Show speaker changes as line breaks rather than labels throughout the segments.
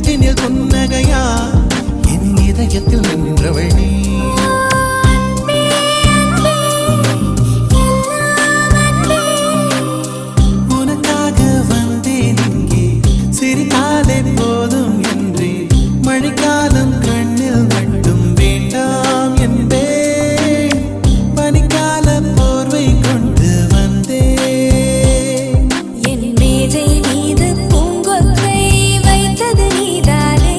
நெஞ்சினில் புன்னகையா என் இதயத்தில் நின்றவள் நீ. உனக்காக வந்தேன் இங்கே சிரித்தாலே போதும் என்றே மழைக்காலம் கண்ணில் மட்டும் வேண்டாம் என்பேன் பனிக்கால போர்வை கொண்டு வந்தேன்.
என் மேஜை மீது பூங்கொற்றை வைத்தது நீதானே,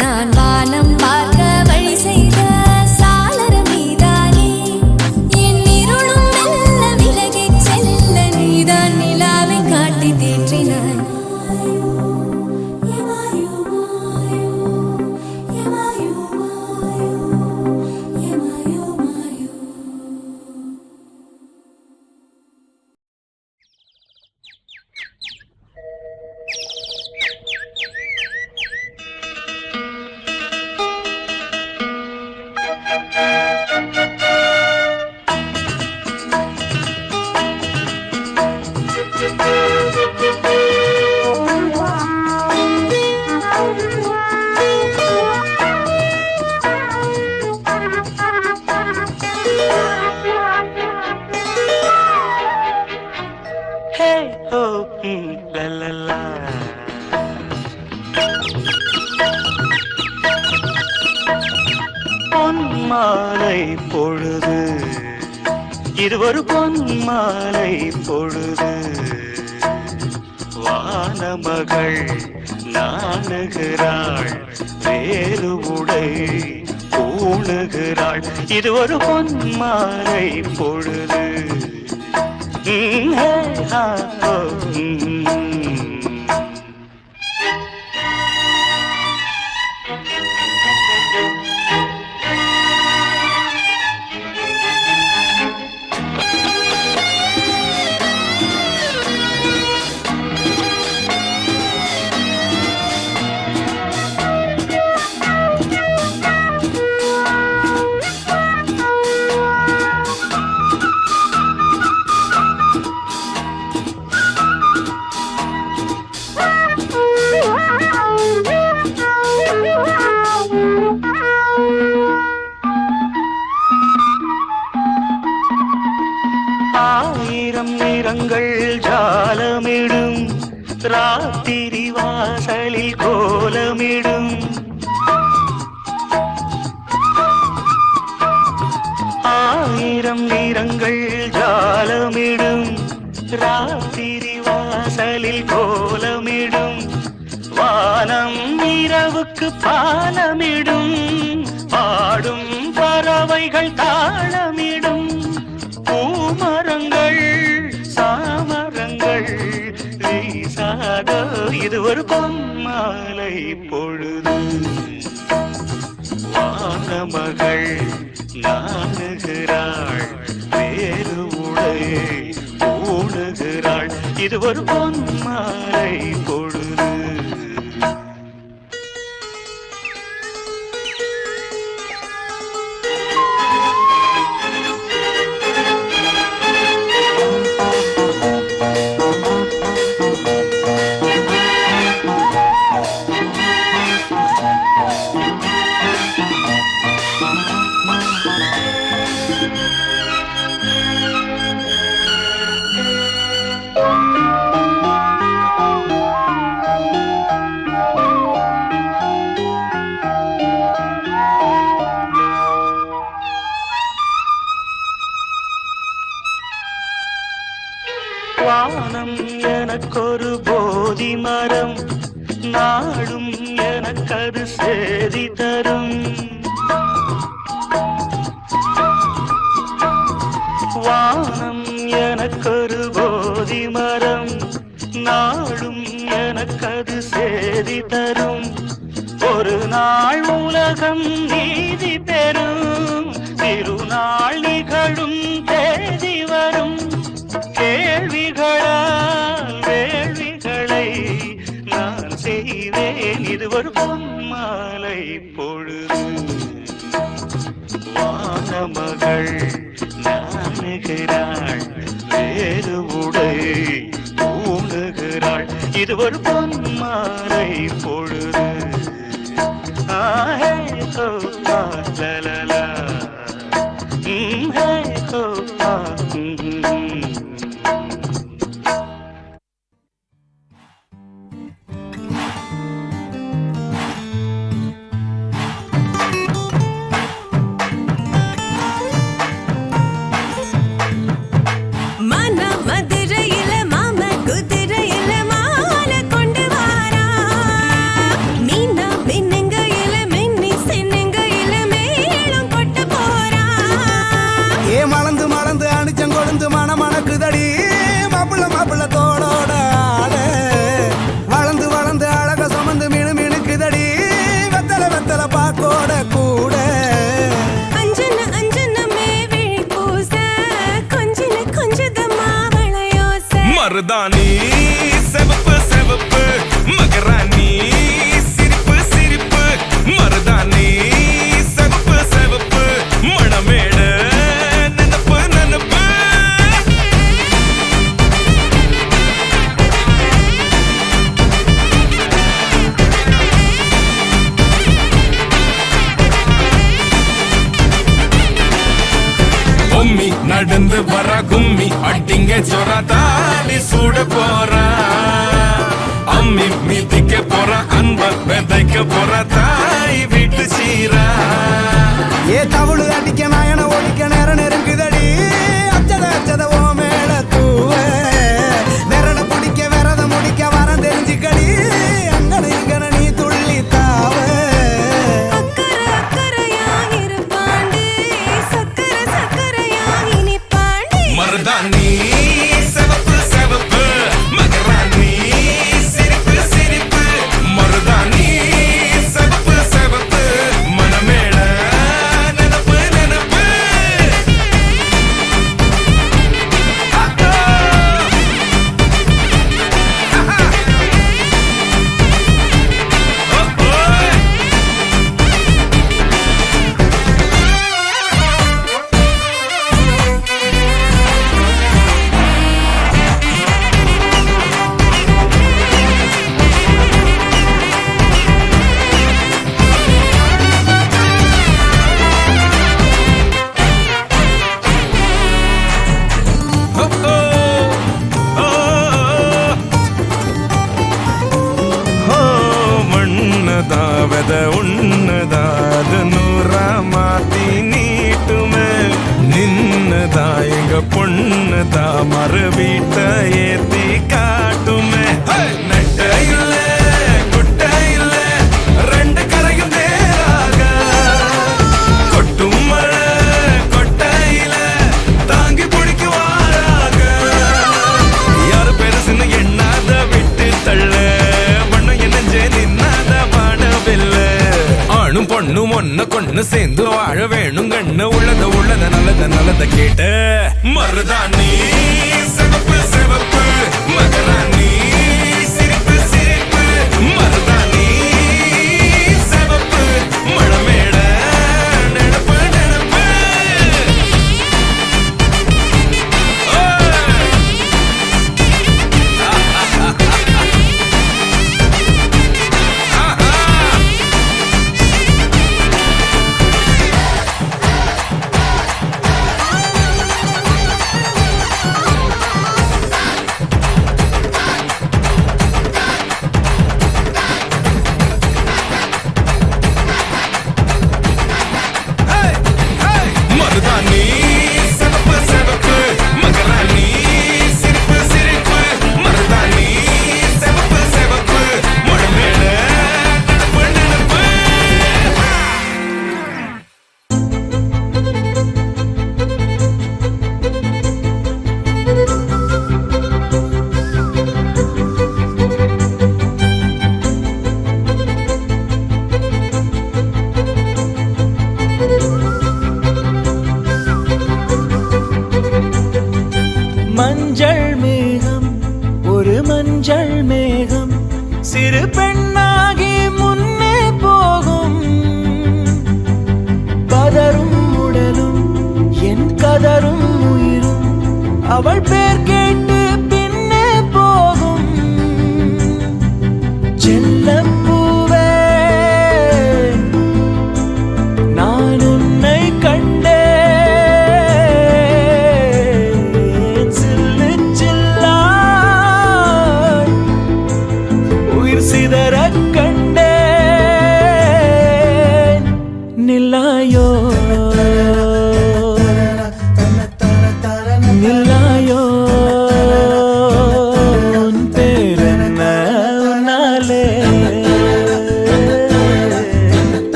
நான் வானம் பார்க்க வழி செய்த சாளரம் நீதானே, என் இருளும் மெல்ல விலகிச் செல்ல நீதான் நிலாவை காட்டி தேற்றினாய்.
Hey ho, la la la. பொன்மாலை பொழுது, இது ஒரு பொன்மாலை பொழுது, வானமகள் நாணுகிறாள், வேறு உடை பூணுகிறாள், இது ஒரு பொன்மாலை பொழுது. ஆயிரம் நிறங்கள் ஜாலமிடும், ராத்திரி வாசலில் கோலமிடும், ஆயிரம் நிறங்கள் ஜாலமிடும், ராத்திரி வாசலில் கோலமிடும், வானம் இரவுக்கு பாலமிடும், பாடும் பறவைகள் தாளமிடும், பூமரங்கள் சாமரங்கள் வீசாதோ, இது ஒரு பொன்மாலை பொழுது, வானமகள் நாணுகிறாள், வேறு உடை பூணுகிறாள், இது ஒரு பொன்மாலை பொழுது. வானம் எனக்கொரு போதி மரம், நாடும் எனக்கது சேதி தரும், வானம் எனக்கொரு போதி மரம், நாடும் எனக்கது சேதி தரும், ஒரு நாள் உலகம் நீதி பெறும், திருநாள் நிகழும் தேதி வரும், கேள்விகளால் வேள்விகளை நான் செய்வேன், இது ஒரு பொன்மாலை பொழுது, வானமகள் நாணுகிறாள், வேறு உடை பூணுகிறாள், இது ஒரு பொன்மாலை பொழுது. ஹே ஹோ ஆ லா லா லா ஹே ஹோ ஆ
மன மதுரையில மாம குதிரையில மாலை கொண்டு வாரா மீனா மின்னுங்கையில மின்னி சின்னுங்கையில மேளம் கொட்ட போறா
ஏ மலந்து மலந்து அணிச்சம் கொழுந்து மணக்குதடி மாப்பிள்ள மாப்பிள்ள தோடோட ஆட வளர்ந்து வளர்ந்து அழக சுமந்து மினுக்குதடி வெத்தல வெத்தல பாக்கோட கூட
அஞ்சன அஞ்சனமே விழி பூச கொஞ்சின கொஞ்சதமா வளையோச
மருதாணி செவப்பு செவப்பு மகராணி சிரிப்பு சிரிப்பு மருதாணி செவப்பு செவப்பு மணமேடு நினப்பு நினப்பு பொம்மி நடந்து வர கும்மி அட்டிங்க சொர தாலி சூட போறா அம்மி மீதிக்க போற அன்ப விதைக்க போற தாய் வீட்டு சீரா
ஏ தவுளு அடிக்க நாயன ஒடிக்க நேரம் நெருங்குதடி அச்சத அச்சத ஓ மேல தூவ விரட பிடிக்க விரத முடிக்க வரம் தெரிஞ்சுக்கடி அங்கன இங்கன நீ துள்ளி தாவ
அக்கறை அக்கறையாயிருப்பாண்டு சக்கர சக்கரையாயினி பாண்டி
மருதாணி செவப்பு செவப்பு மகராணி சிரிப்பு சிரிப்பு மருதாணி செவப்பு செவப்பு மணமேட நினப்பு நினப்பு மண்ணதாவத உன்னதாது நூறா மாத்தி நீட்டுமே நின்னதா எங்க பொண்ணுதா மறு வீட்ட ஏத்தி காட்டுமே நெட்ட இல்ல குட்ட இல்ல ரெண்டு கரையும் நேராக கொட்டும் மழை கொட்டையில தாங்கி பிடிக்குவாராக யாரு பெருசுன்னு எண்ணாத விட்டு தள்ள மண்ணு என்னஞ்சே நின்னாத வானவில்ல ஆணும் பொண்ணும் ஒன்ன கொண்டு சேர்ந்து வாழ வேணும் கண்ணு உள்ளத உள்ளத நல்லத நல்லத கேட்ட மருதாணி சிவப்பு சிவப்பு மகராணி சிரிப்பு சிரிப்பு மருதாணி சிவப்பு மழமேட நினப்பு நினப்பு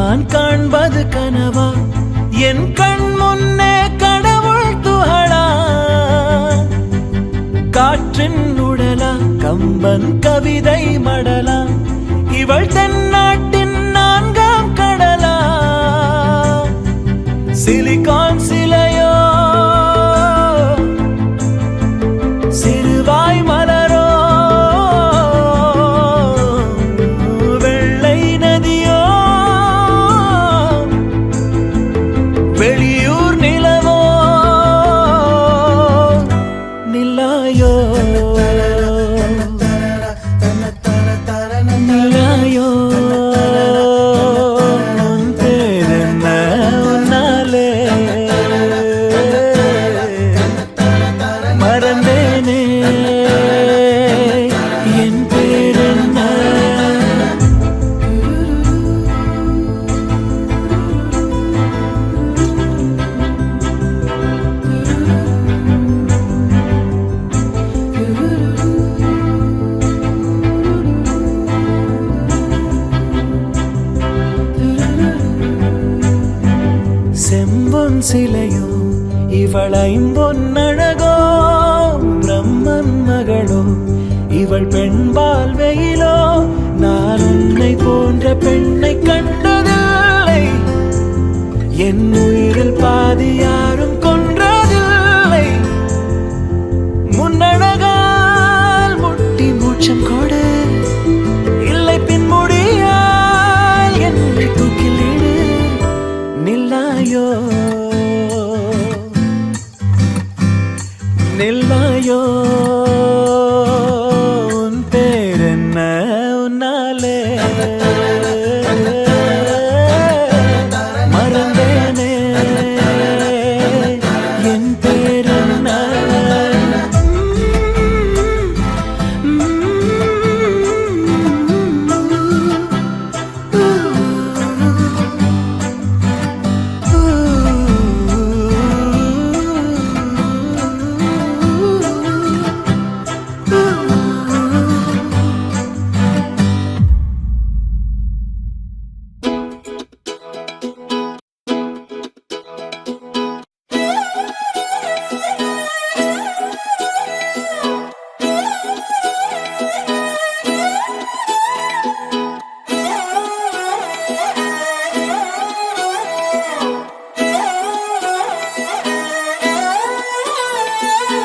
நான் காண்பது கனவா என் கண் முன்னே கடவுள் துகளா காற்றின் உடலா கம்பன் கவிதை மடலா இவள் தென்னாட்டின் நான்காம் கடலா சிலிகான் சிலையோ சிறுவாய் மலரோ வெள்ளை நதியோ வெளியூர் நிலவோ நிலாயோ நிலாயோ உன் பேரென்ன உன்னாலே மறந்தேனே என் பேரென்ன செம்பொன் சிலையோ இவள் ஐம்பொன்னழகோ பிரம்மன் மகளோ இவள் பெண்பால் வெயிலோ நான் உன்னை போன்ற பெண்ணை கண்டதில்லை என் உயிரில் பாதி யாரும் கொன்றதில்லை முன்னழகால் முட்டி மூச்சம் கொடு இல்லை பின்முடியால் என்னை தூக்கிலிடு நில்லாயோ நில்லாயோ உன் பேரென்ன உன்னாலே மறந்தேனே என் பேரென்ன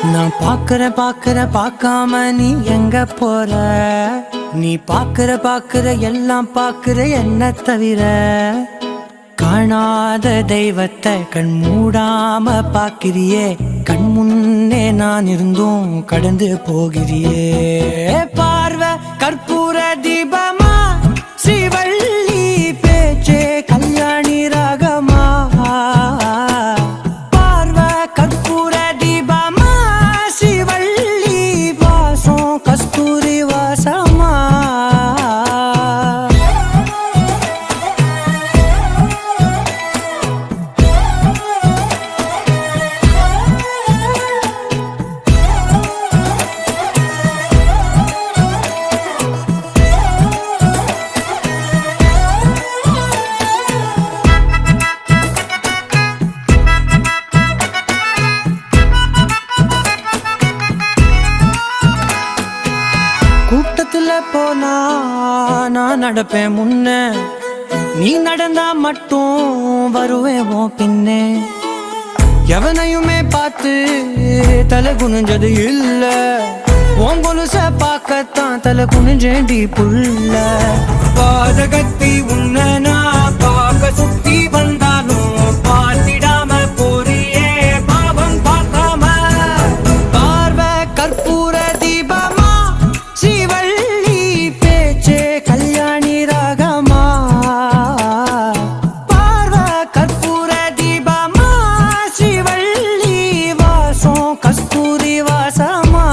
நான் பாக்குற பார்க்காம நீ எங்க போற நீ பாக்குற எல்லாம் பாக்குற என்ன தவிர காணாத தெய்வத்தை கண் மூடாம பாக்கிறியே கண் முன்னே நான் இருந்தும் கடந்து போகிறியே பார்வை கற்பூர தீபமா ஸ்ரீவள்ளி பேச்சே கல்யாணி ராகமா பார்வை கற்பூர தீபமா ஸ்ரீவள்ளி வாசம் கஸ்தூரி வாசமா கூட்டத்துல போனா நான் நடப்பேன் முன்ன நீ நடந்தா மட்டும் வருவேன் உன் பின்னே எவனையுமே பார்த்து தலை குனிஞ்சது இல்ல உன் கொலுச பார்க்கத்தான் தலை குனிஞ்சேண்டி புள்ள பாதகத்தி உன்ன நான் பார்க்க சுத்தி வந்தாலும் பார்த்திடாம போறியே பாவம் பார்க்காம பார்வை கற்பூர தீபமா ஸ்ரீவள்ளி பேச்சே கல்யாணி ராகமா பார்வை கற்பூர தீபமா ஸ்ரீவள்ளி வாசம் கஸ்தூரி வாசமா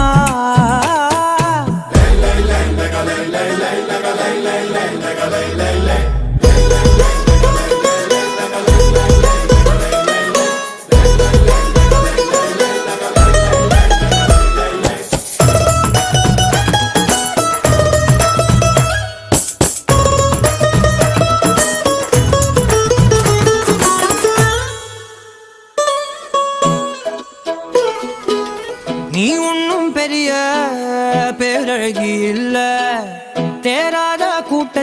lay, lay, lay, lay, lay, lay, lay, lay, lay, lay, lay, lay, lay, lay, lay.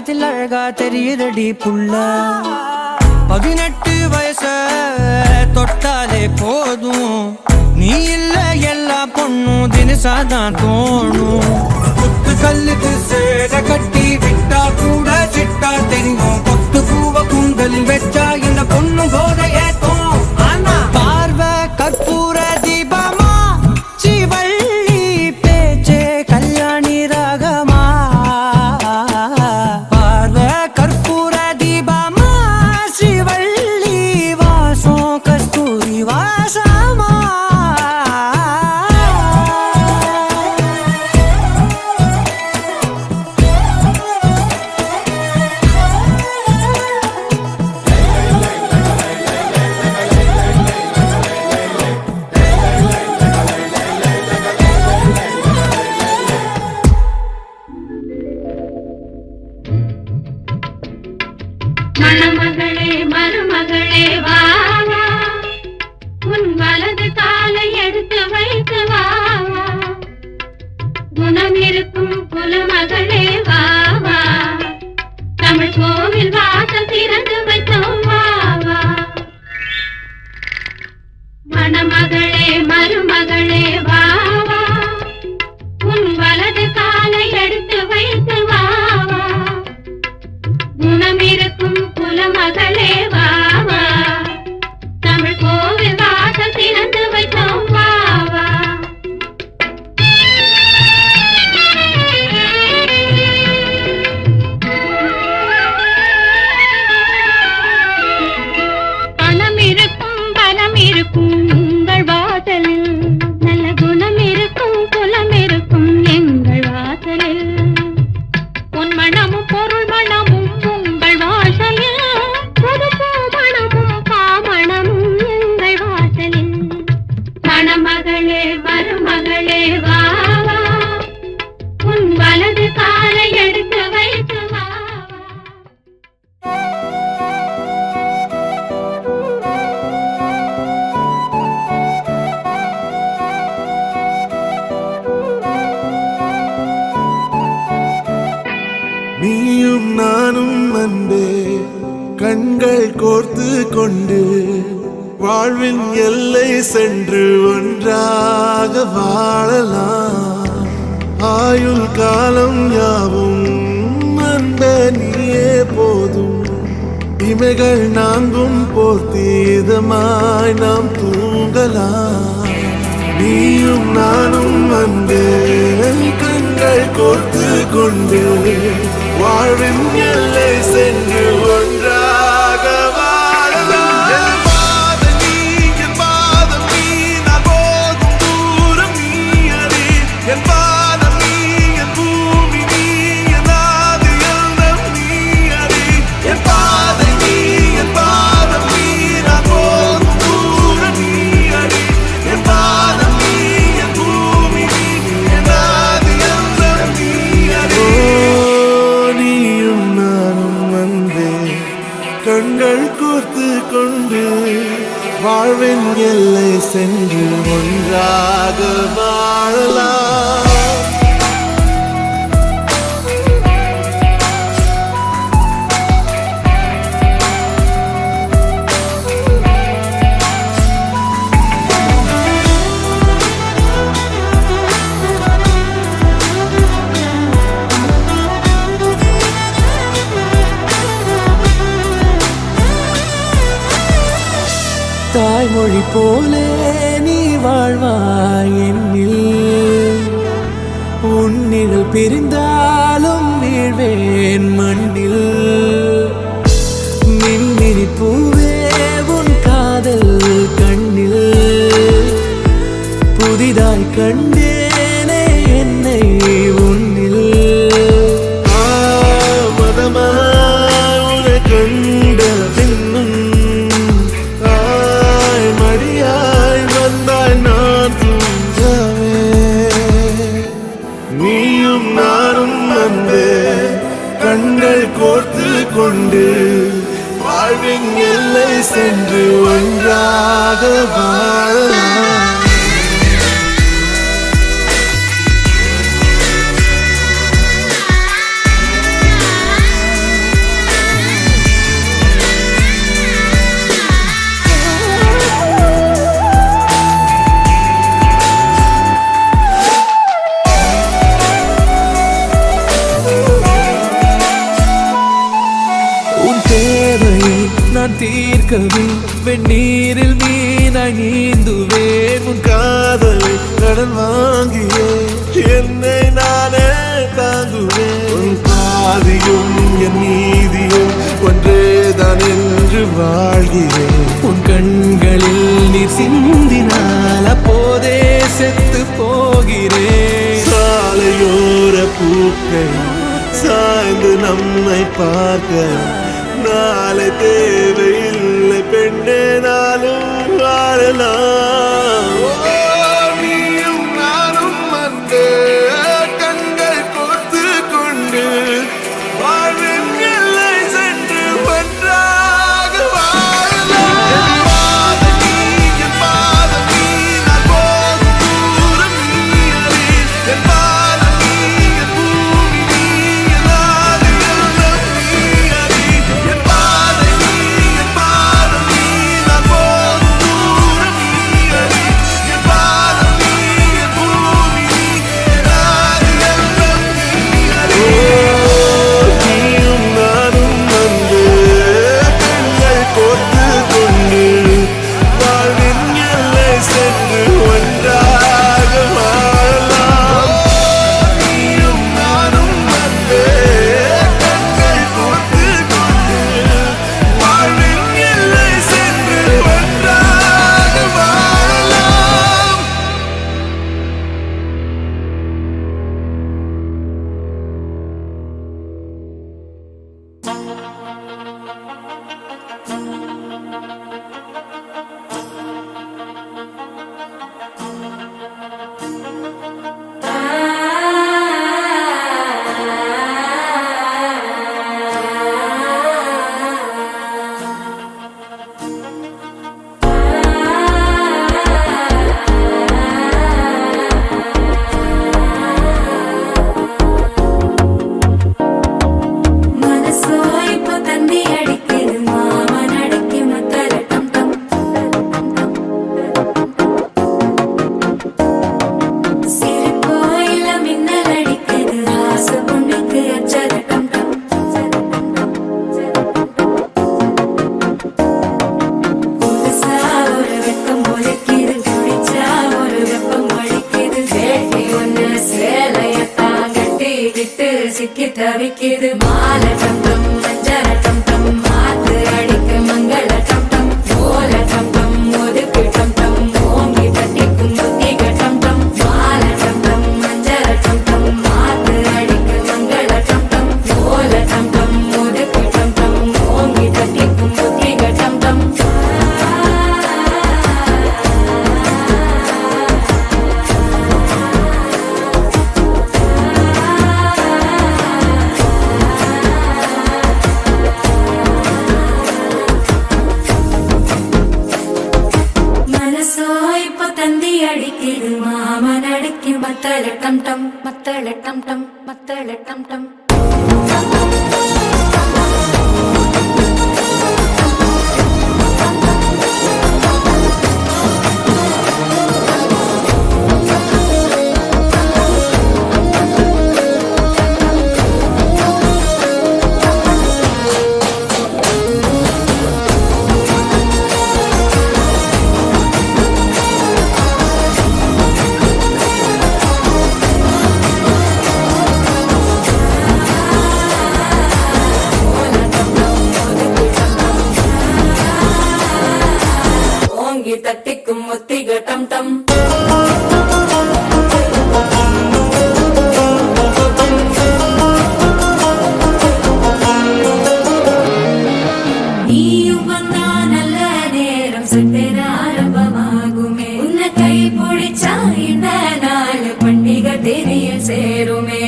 வட்டத்தில் அழகா தெரியுதடி புள்ள 18 வயச தொட்டாலே போதும் நீ இல்ல எல்லா பொண்ணும் தினசாதான் தோணும் குத்து கல்லுக்கு சேர கட்டி விட்டா கூட சிட்டா தெரியும் கொத்து பூவ குந்தலில் வச்சா இந்த பொண்ணு போத ஏத்தோம் பார்வை கற்பூர தீபமா சிவள்ளி பேச்சே கல்யாணி ராகமா பார்வை கற்பூர தீபமா சிவள்ளி வாசம் கஸ்தூரி வாசமா
மணமகளே மருமகளே வா வா உன் வலது காலை எடுத்து வைத்து வா வா குணம் இருக்கும் குலமகளே வா வா தமிழ் கோவில் வாசல் திறந்து வைத்தோம் வா வா மணமகளே மருமகளே வா வா உன் வலது காலை எடுத்து வைத்து வா வா குணம் இருக்கும் குலமகளே வா வா தமிழ் கோவில் வாசல் திறந்து வைத்தோம் வா வா பணம் இருக்கும் பலம் இருக்கும் உங்கள் வாசலில் நல்ல குணம் இருக்கும் குலம் இருக்கும் எங்கள் வாசலில் பொன் மணமும் பொருள் மணமும் உங்கள் வாசலில் புது பூ மணமும் பாமணமும் எங்கள் வாசலில் மணமகளே மருமகளே வா வா உன் வலது காலை எடுத்து வைத்து வா
நீயும் நானும் அன்பே கண்கள் கோர்த்து கொண்டு வாழ்வின் எல்லை சென்று ஒன்றாக வாழலாம் ஆயுள் காலம் யாவும் அன்பே நீயே போதும் இமைகள் நான்கும் போர்த்தீதமாய் நாம் தூங்கலாம் நீயும் நானும் அன்பே கண்கள் கோர்த்து கொண்டு வாழ்வின் எல்லை சென்று ஒன்றாக வாழலாம் என் பாதம் நீ நான் போகும் தூரம் நீ அறி என் பாதம் நீ என் பூமி நீ என் ஆதி எல்லாம் நீ அறி என் பாதை நீ என் பாதம் நீ நான் போகும் தூரம் நீ அறி என் பாதம் நீ என் பூமி நீ என் ஆதி எல்லாம் நீ அறி நீயும் நானும் வந்தே கண்கள் கோர்த்து கொண்டு வாழ்வின் எல்லை சென்று ஒன்றாக வாழலாம்
தாய்மொழி போலே நீ வாழ்வாய் என்னில் உன்னில் பிரிந்தாலும் வீழ்வேன் மண்ணில் மின்மினி பூவே உன் காதல் கண்ணில் புதிதாய் கண்டேனே என்னை உன்னில்
மதமாய் உன்னை கண்ட பின்னும் மடியாய் வந்தாய் நான் தூங்கவே நீயும் நானும் வந்தே கண்கள் கோர்த்து கொண்டு வாழ்வின் எல்லை சென்று ஒன்றாக வாழலாம்
நான் தீர்க்கவே வெந்நீரில் மீனாய் நீந்துவேன்
உன் காதலை கடன் வாங்கியே என்னை நானே தாங்குவேன் உன் பாதியும் என் நீதியும் ஒன்றேதான் என்று வாழ்கிறேன்
உன் கண்களில் நீர் சிந்தினால் அப்போதே செத்து போகிறேன்
சாலையோர பூக்கள் சாய்ந்து நம்மை பார்க்க நாளை தேவையில்லை பெண்ணே நாளும் வாழலாம் நீயும் நானும் வந்து கண்கள் கோர்த்து கொண்டு வாழ்வின் எல்லை சென்று ஒன்றாக வாழலாம் என் பாதம் நீ நான் போகும் தூரம் நீ அறி என் பாதம் நீ என் பூமி நீ என் ஆதி எல்லாம் நீ அறி என் பாதை நீ என் பாதம் நீ நான் போகும் தூரம் நீ அறி என் பாதம் நீ என் பூமி நீ என் ஆதி எல்லாம் நீ அறி நீயும் நானும் வந்து கண்கள் கோர்த்து கொண்டு வாழ்வின் எல்லை சென்று ஒன்றாக வாழலாம் நீயும் நானும் வந்து கண்கள் கோர்த்து கொண்டு வாழ்வின் எல்லை சென்று ஒன்றாக வாழலாம்
மனசோ இப்போ தந்தி அடிக்குது மாமன் அடிக்கு மத்தல டம் டம் சிரிப்போ இல்ல மின்னல் அடிக்குது ஆசை பொண்ணுக்கு அச்சல டம் டம் புதுசா ஒரு வெக்கம் ஒலிக்குது குடிச்சா ஒரு வெப்பம் ஒழிக்குது வேட்டி ஒண்ணு சேலையத்தான் கட்டிக்கிட்டு சிக்கி தவிக்குது மாலை டம் டம் மஞ்சள டம் டம் மாத்து அடிக்க மங்கள டம் டம் ஓல டம் டம் ஒதுக்கு டம் டம் ஓங்கி தட்டிக்கும் புத்திக டம் டம் மாலை டம் டம் மஞ்சள டம் டம் மாத்து அடிக்க மங்கள டம் டம் ஓல டம் டம் ஒதுக்கு டம் டம் ஓங்கி தட்டிக்கும் புத்திக டம் டம் மனசோ இப்போ தந்தி அடிக்குது மாமன் அடிக்கு மத்தள டம் டம் மத்தள டம் டம் மத்தள டம் டம் ஓங்கி தட்டிக்கும் முத்திக டம் டம் நீயும் வந்தா நல்ல நேரம் சட்டென ஆரம்பமாகுமே உன்னை கை பிடிச்சா இந்த நாள் பண்டிகை தெரிய சேருமே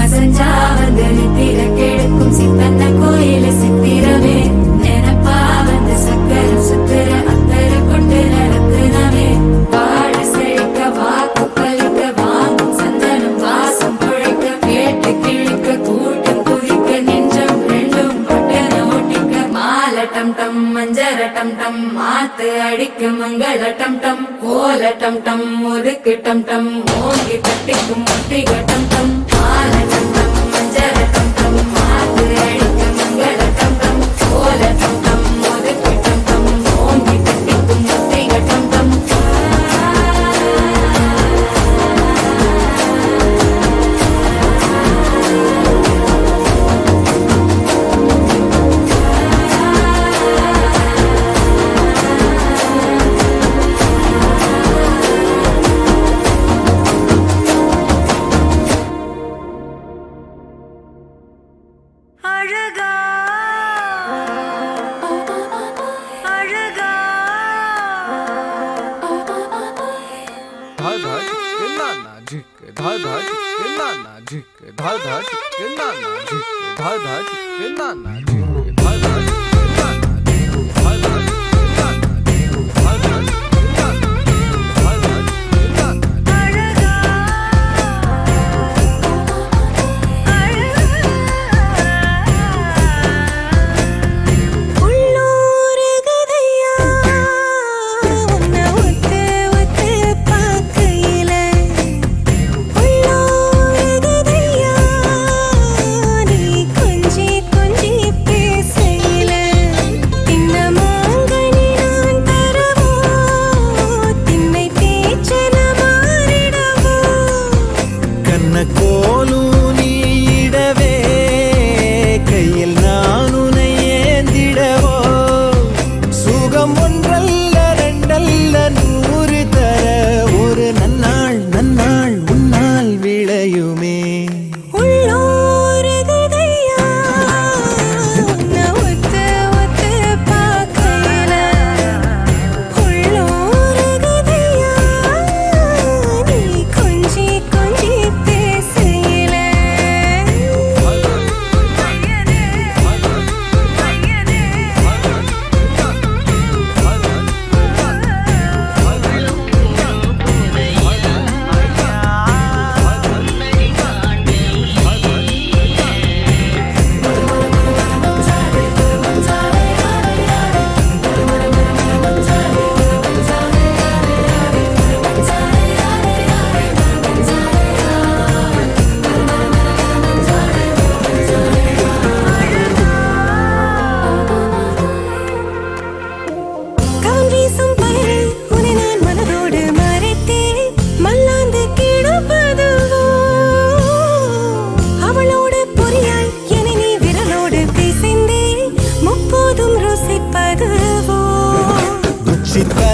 அசஞ்சா வந்து நித்திர கெடுக்கும் சித்தன்ன கோயில சித்திரமே நினப்பா வந்து சக்கர சுத்திர அத்தர கொண்டு நடத்துனவே வாழ செழிக்க வாக்கு பலிக்க வாங்கும் சந்தனம் வாசம் பொழைக்க கேட்டு கிழிக்க கூட்டம் குதிக்க நெஞ்சம் ரெண்டும் பொட்டன ஒட்டிக்க மாலை டம் டம் மஞ்சர டம் டம் மாத்து அடிக்க மங்கள டம் டம் கோல டம் டம் ஒதுக்கு டம் டம் ஓங்கி தட்டிக்கும் முட்டிக டம் டம் மாலை டம் டம் மஞ்சர டம் டம் மாத்து அடிக்க மங்கள டம் டம் கோல டம் டம் ஒதுக்கு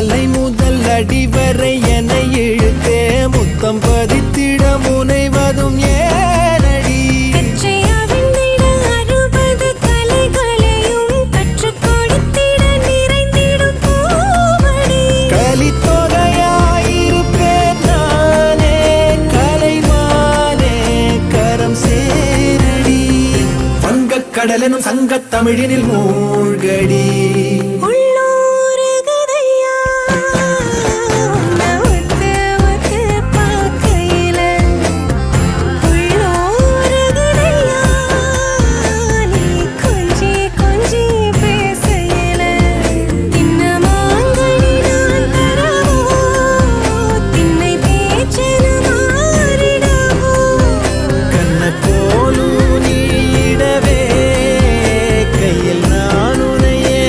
தலை முதல் அடிவரை என இழுத்தே முத்தம் பதித்திட முனைவதும் ஏனடி கலித்தொகையாயிருப்பேன் நானே கலைமானே கரம் சேரடி வங்கக் கடலெனும் சங்கத் தமிழினில் மூழ்கடி போலும் நீ இடவே கையில் நான் உனையே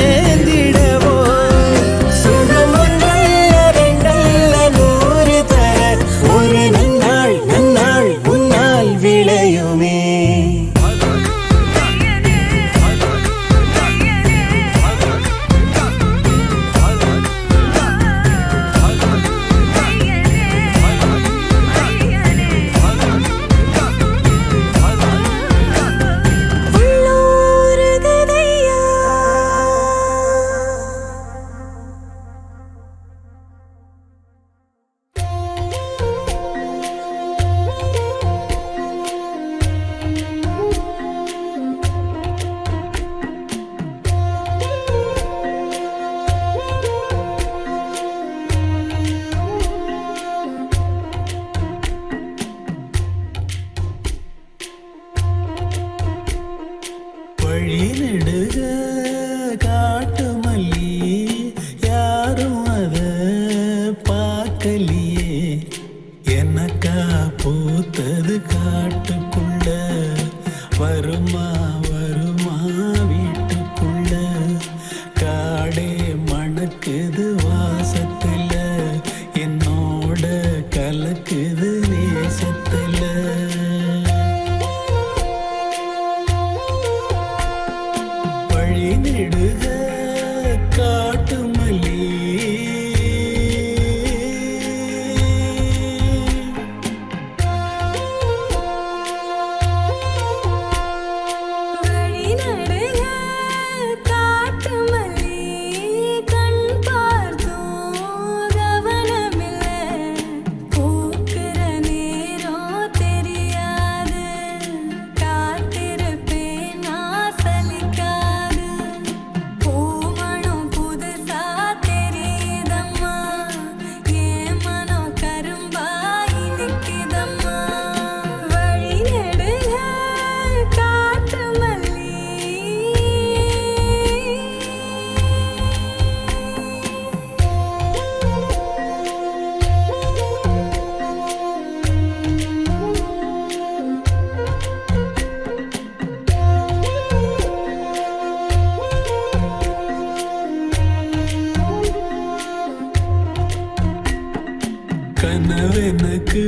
கனவெனக்கு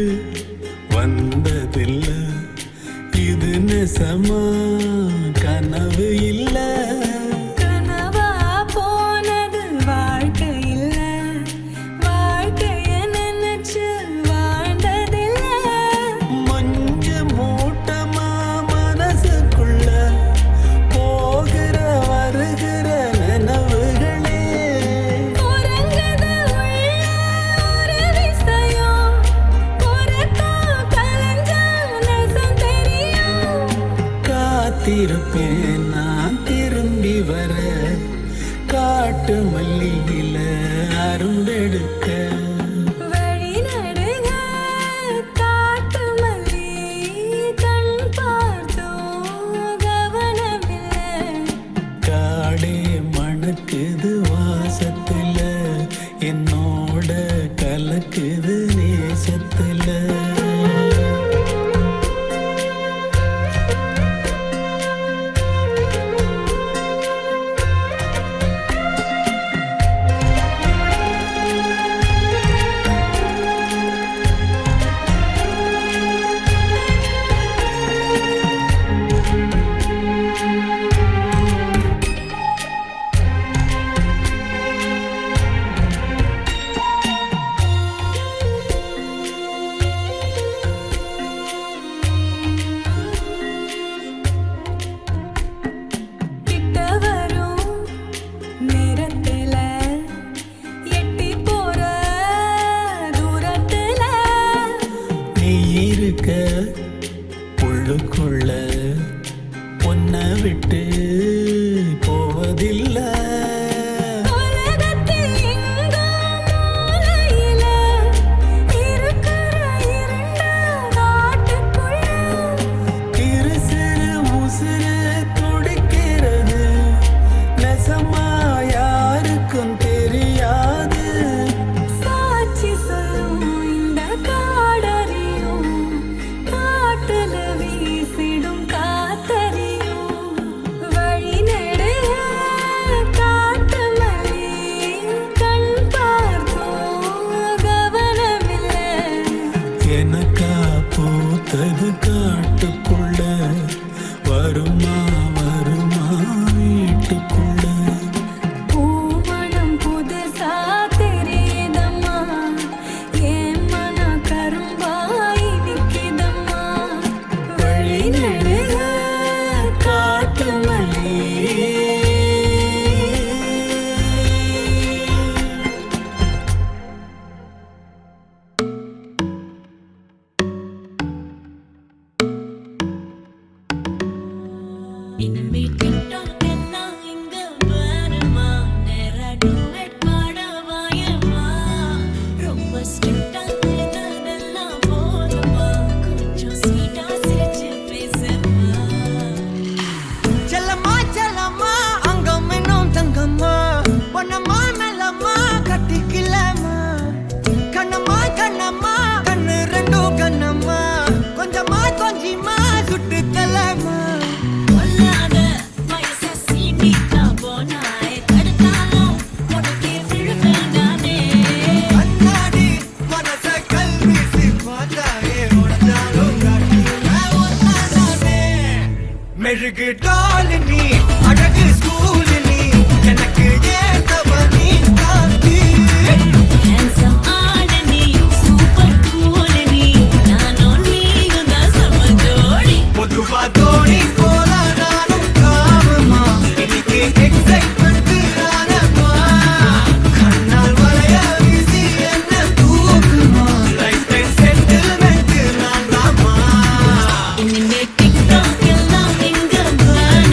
வந்ததில்ல இது நெசமா கனவு இல்ல
கனவா போனது வாழ்க்கை இல்ல வாழ்க்கைய நினைச்சு வாழ்ந்ததில்ல
மஞ்ச மூட்டமா மனசுக்குள்ள போகிற வருகிற நினைவுகளே
உறங்குது உள்ள ஒரு விஷயம் உறக்கா கலைஞ்சா நெசம் தெரியும்
காத்திருப்பேன் நான் திரும்பி வர காட்டு மல்லியில அரும்பெடுக்க
வழி நடுக காட்டு மல்லி கண் பார்த்தோம் கவனமில்லை
காடே மணக்குது வாசத்துல என்னோட கலக்குது நேசத்துல
கிட்ட வரும் நேரத்துல எட்டி போற தூரத்துல
நீ இருக்க உள்ளுக்குள்ள பொன்ன விட்டு போவதில்லை
உலகத்தில் எங்கோ மூலையில இருக்கிற இருண்ட காட்டுக்குள்ள
இரு சிறு உசுறு துடிக்கிறது நெசமா யாருக்கும் தெரியாது
சாட்சி சொல்லும் இந்த காடறியும் காட்டுல வீசிடும் காத்தறியும் வழி நடுக காட்டு மல்லி கண் பார்த்தோம் கவனமில்லை
எனக்கா பூத்தது காட்டுக்குள்ள வருமா வருமா வீட்டுக்குள்ள
பூமணம் புதுசா தெரியுதம்மா என் மன கரும்பாய் நிக்குதம்மா வழி நடுக காட்டு மல்லி
இனிமே டிக்டாக் எல்லாம் இங்க வருமா நேரா டூயட் பாட வாயமா ரொம்ப ஸ்ட்ரிக்டா இருந்ததெல்லாம் போதுமா கொஞ்சம் ஸ்வீட்டா சிரிச்சு பேசுமா
செல்லம்மா செல்லம்மா அங்கம் இன்னும் தங்கம்மா பொன்னம்மா மெல்லம்மா கட்டிக்கலாமா கண்ணம்மா கண்ணம்மா கண்ணு ரெண்டும் கண்ணம்மா கொஞ்சமா கொஞ்சிமா சுட்டு தலமா
கொல்லாத வயச சீண்டிட்டா போனாய் தடுத்தாலும் உனக்கே விழுவேன் நானே
கண்ணாடி மனச கல்வீசி பார்த்தாயே உடஞ்சாலும் காட்டுவே மெழுகு டால் நீ அழகு ஸ்கூல் நீ எனக்கு ஏத்தவ நீ காந்தி
ஹேண்ட்ஸம் ஆட நீ சூப்பர் கூல் நீ நானும் நீயும் தான் சம ஜோடி
பொதுவா தோணி போல நானும் காமமா இன்னைக்கு எக்ஸைட்மெண்ட் ஆனமா கண்ணால் வளைய வீசி என்ன தூக்குமா லைஃப் டைம் செட்டில்மெண்ட் நான் தாமா
இனிமே டிக்டாக் எல்லாம் இங்க வருமா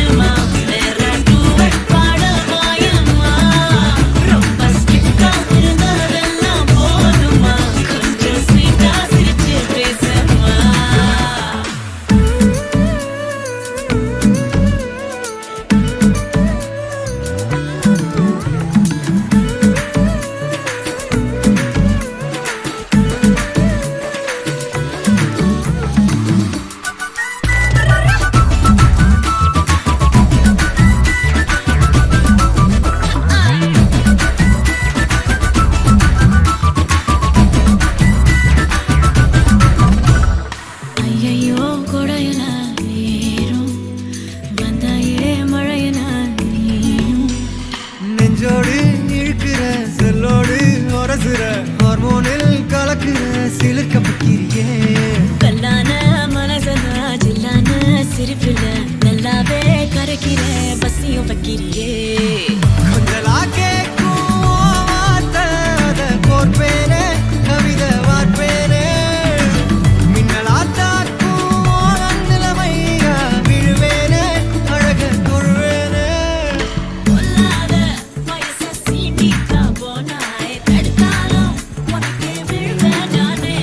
கையோடு இழுக்கிற செல்லோடு உரசுற ஹார்மோனில் கலக்குற சிலிர்க்க பக்கிரியே
கல்லான மனசனா ஜில்லான சிரிப்புல நல்லாவே கரைக்கிற பசியும் வைக்கிறியே
கொஞ்சலா கேட்கும் வார்த்தை அத கோர்ப்பேனே கவிதை வார்ப்பேனே மின்னலா தாக்கும் நிலைமையா விழுவேனே அழக தொழுவேனே
பொல்லாத வயச சீண்டிக்கா போனாய் தடுத்தாலும் உனக்கே விழுவேன் நானே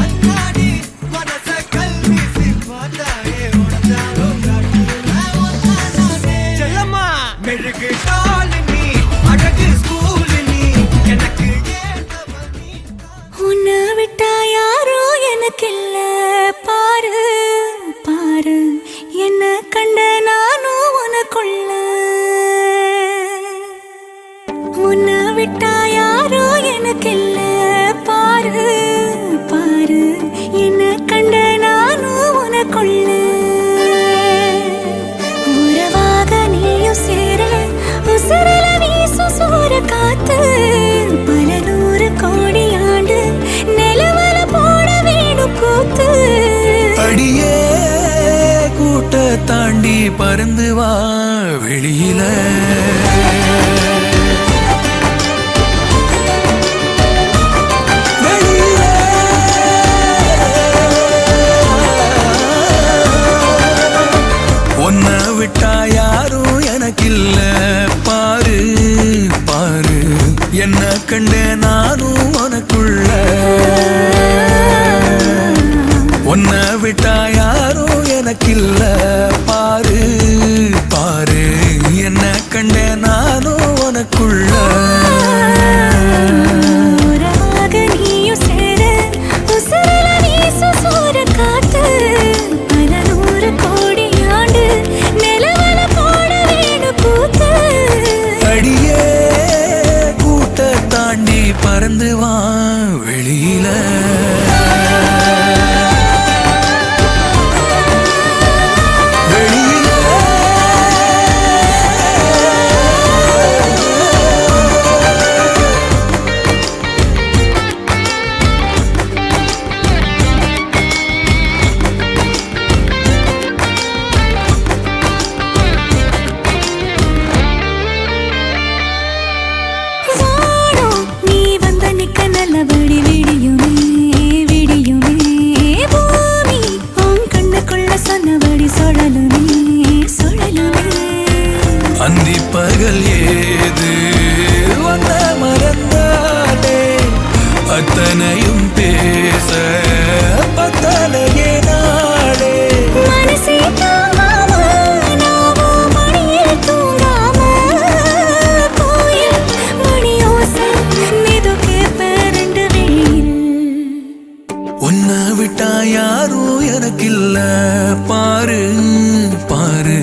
அத்தாடி மனச கல்வீசி பார்த்தாயே உனதாலும் செல்லம்மா மெழுகு டால் நீ அழகு ஸ்கூல் நீ எனக்கு ஏத்தவ நீ
உன்னை விட்டா யாரோ எனக்கு இல்ல பாரு பாரு என்ன கண்ட நானும் உனக்குள்ள உன்னை விட்டா யாரோ எனக்கு இல்ல பாரு பாரு என்ன கண்ட நானும் உனக்குள்ள உறவாக நீயும் சேர உசுரல வீசும் சூற காத்து பல நூறு கோடி ஆண்டு நிலவல போட வேணும் கூத்து
அடியே கூட்ட தாண்டி பறந்து வா வெளியில உன்னை விட்டா யாரும் எனக்கில்ல பாரு பாரு என்ன கண்ட நானும் உனக்குள்ள உன்னை விட்டா யாரும் எனக்கில்ல பாரு பாரு என்ன கண்ட நானும் உனக்குள்ள
உறவாக நீயும் சேர உசுரல வீசும் சூற காத்து பல நூறு கோடி ஆண்டு நிலவல போட வேணும் கூத்து
அடியே கூட்ட தாண்டி பறந்து வா வெளியில
வானோ நீ வந்த நிக்க நல்லபடி விடியுமே விடியுமே பூமி உன் கண்ணுக்குள்ள சொன்னபடி சுழலுமே சுழலுமே
அந்தி பகல் ஏது வந்த மறந்தானே அத்தனையும் பேச பத்தனையே நாடே
மனசே தாங்காம நாவோ மணியில் தூங்காம கோயில் மணியோசை நிது கேப்ப ரெண்டு வெயில்
உன்னை விட்டா யாரும் எனக்கில்ல பாரு பாரு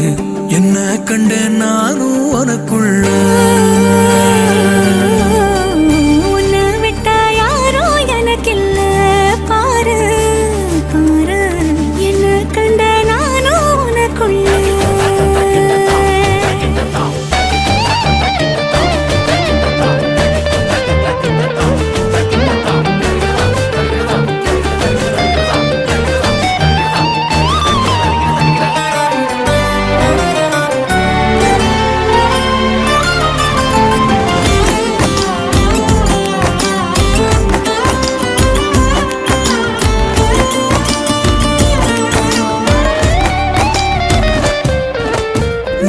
என்ன கண்ட நானும் உனக்குள்ள
உன்னை விட்டா யாரோ எனக்கில்ல பாரு பாரு என்ன கண்ட நானும் உனக்குள்ள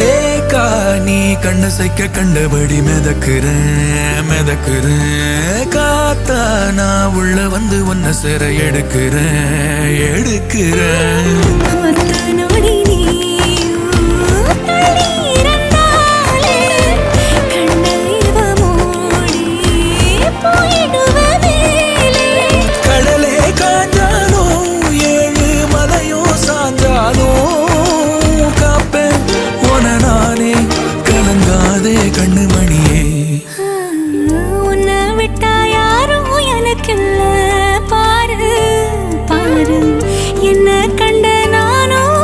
நேக்கா நீ கண்ண சைக்க கண்டபடி மிதக்குறேன் மிதக்குறேன் காத்தா நான் உள்ள வந்து உன்னை சிற எடுக்கிறேன் எடுக்கிறேன்
ஒத்த நொடி நீயும் தள்ளி இருந்தாலே கண்ணில் இவ மூடி போயிடுவதேலே
கடலே காஞ்சாலும் ஏழு மலையும் சாஞ்சாலும் காப்பேன் உன நானே கலங்காதே கண்ணு மணியே
உன்னை விட்டா யாரும் எனக்கில்ல பாரு பாரு என்ன கண்ட நானும்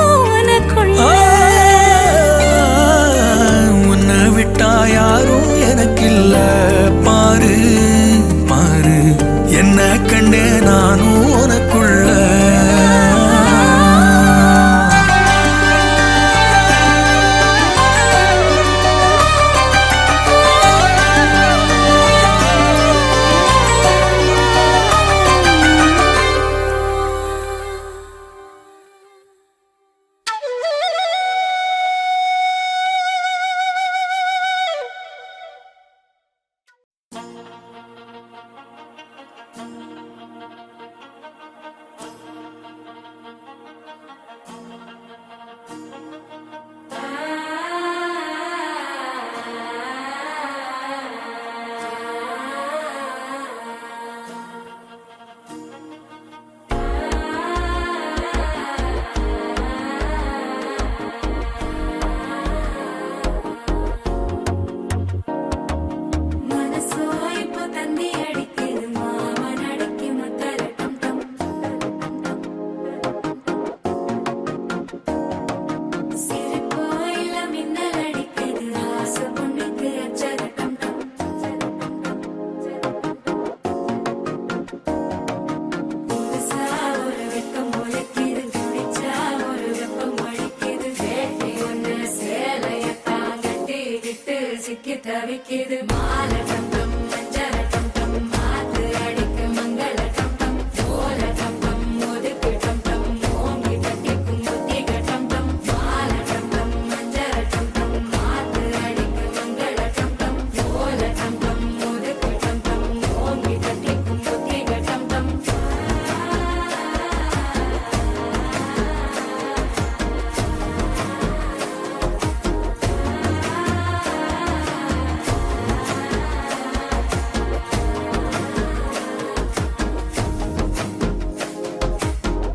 தவிக்குது மாலை டம் டம் மஞ்சள டம் டம் மாத்து அடிக்க மங்கள டம் டம் ஓல டம் டம் ஒதுக்கு டம் டம் ஓங்கி தட்டிக்கும் முத்திக டம் டம் மாலை டம் டம் மஞ்சள டம் டம் மாத்து அடிக்க மங்கள டம் டம் ஓல டம் டம் ஒதுக்கு டம் டம் ஓங்கி தட்டிக்கும் முத்திக டம் டம்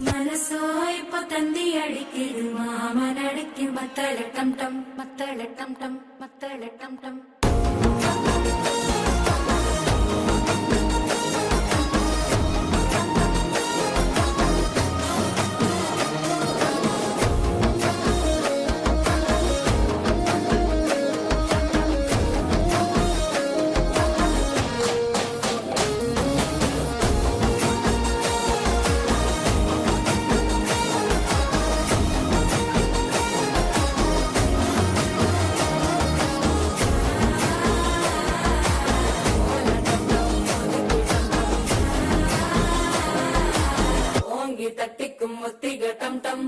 மனசோ இப்ப தந்தி அடிக்குது மாமன் அடிக்கு மத்தள டம் டம் மத்தள டம் டம் மத்தள டம் டம் ஓங்கி தட்டிக்கும் முத்திக டம் டம்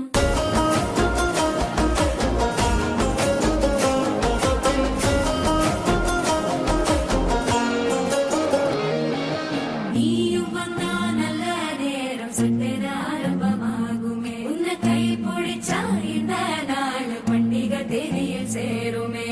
நீயும் வந்தா நல்ல நேரம் சட்டென ஆரம்பமாகுமே உன்னை கை பிடிச்சா இந்த நாள் பண்டிகை தேதியில் சேருமே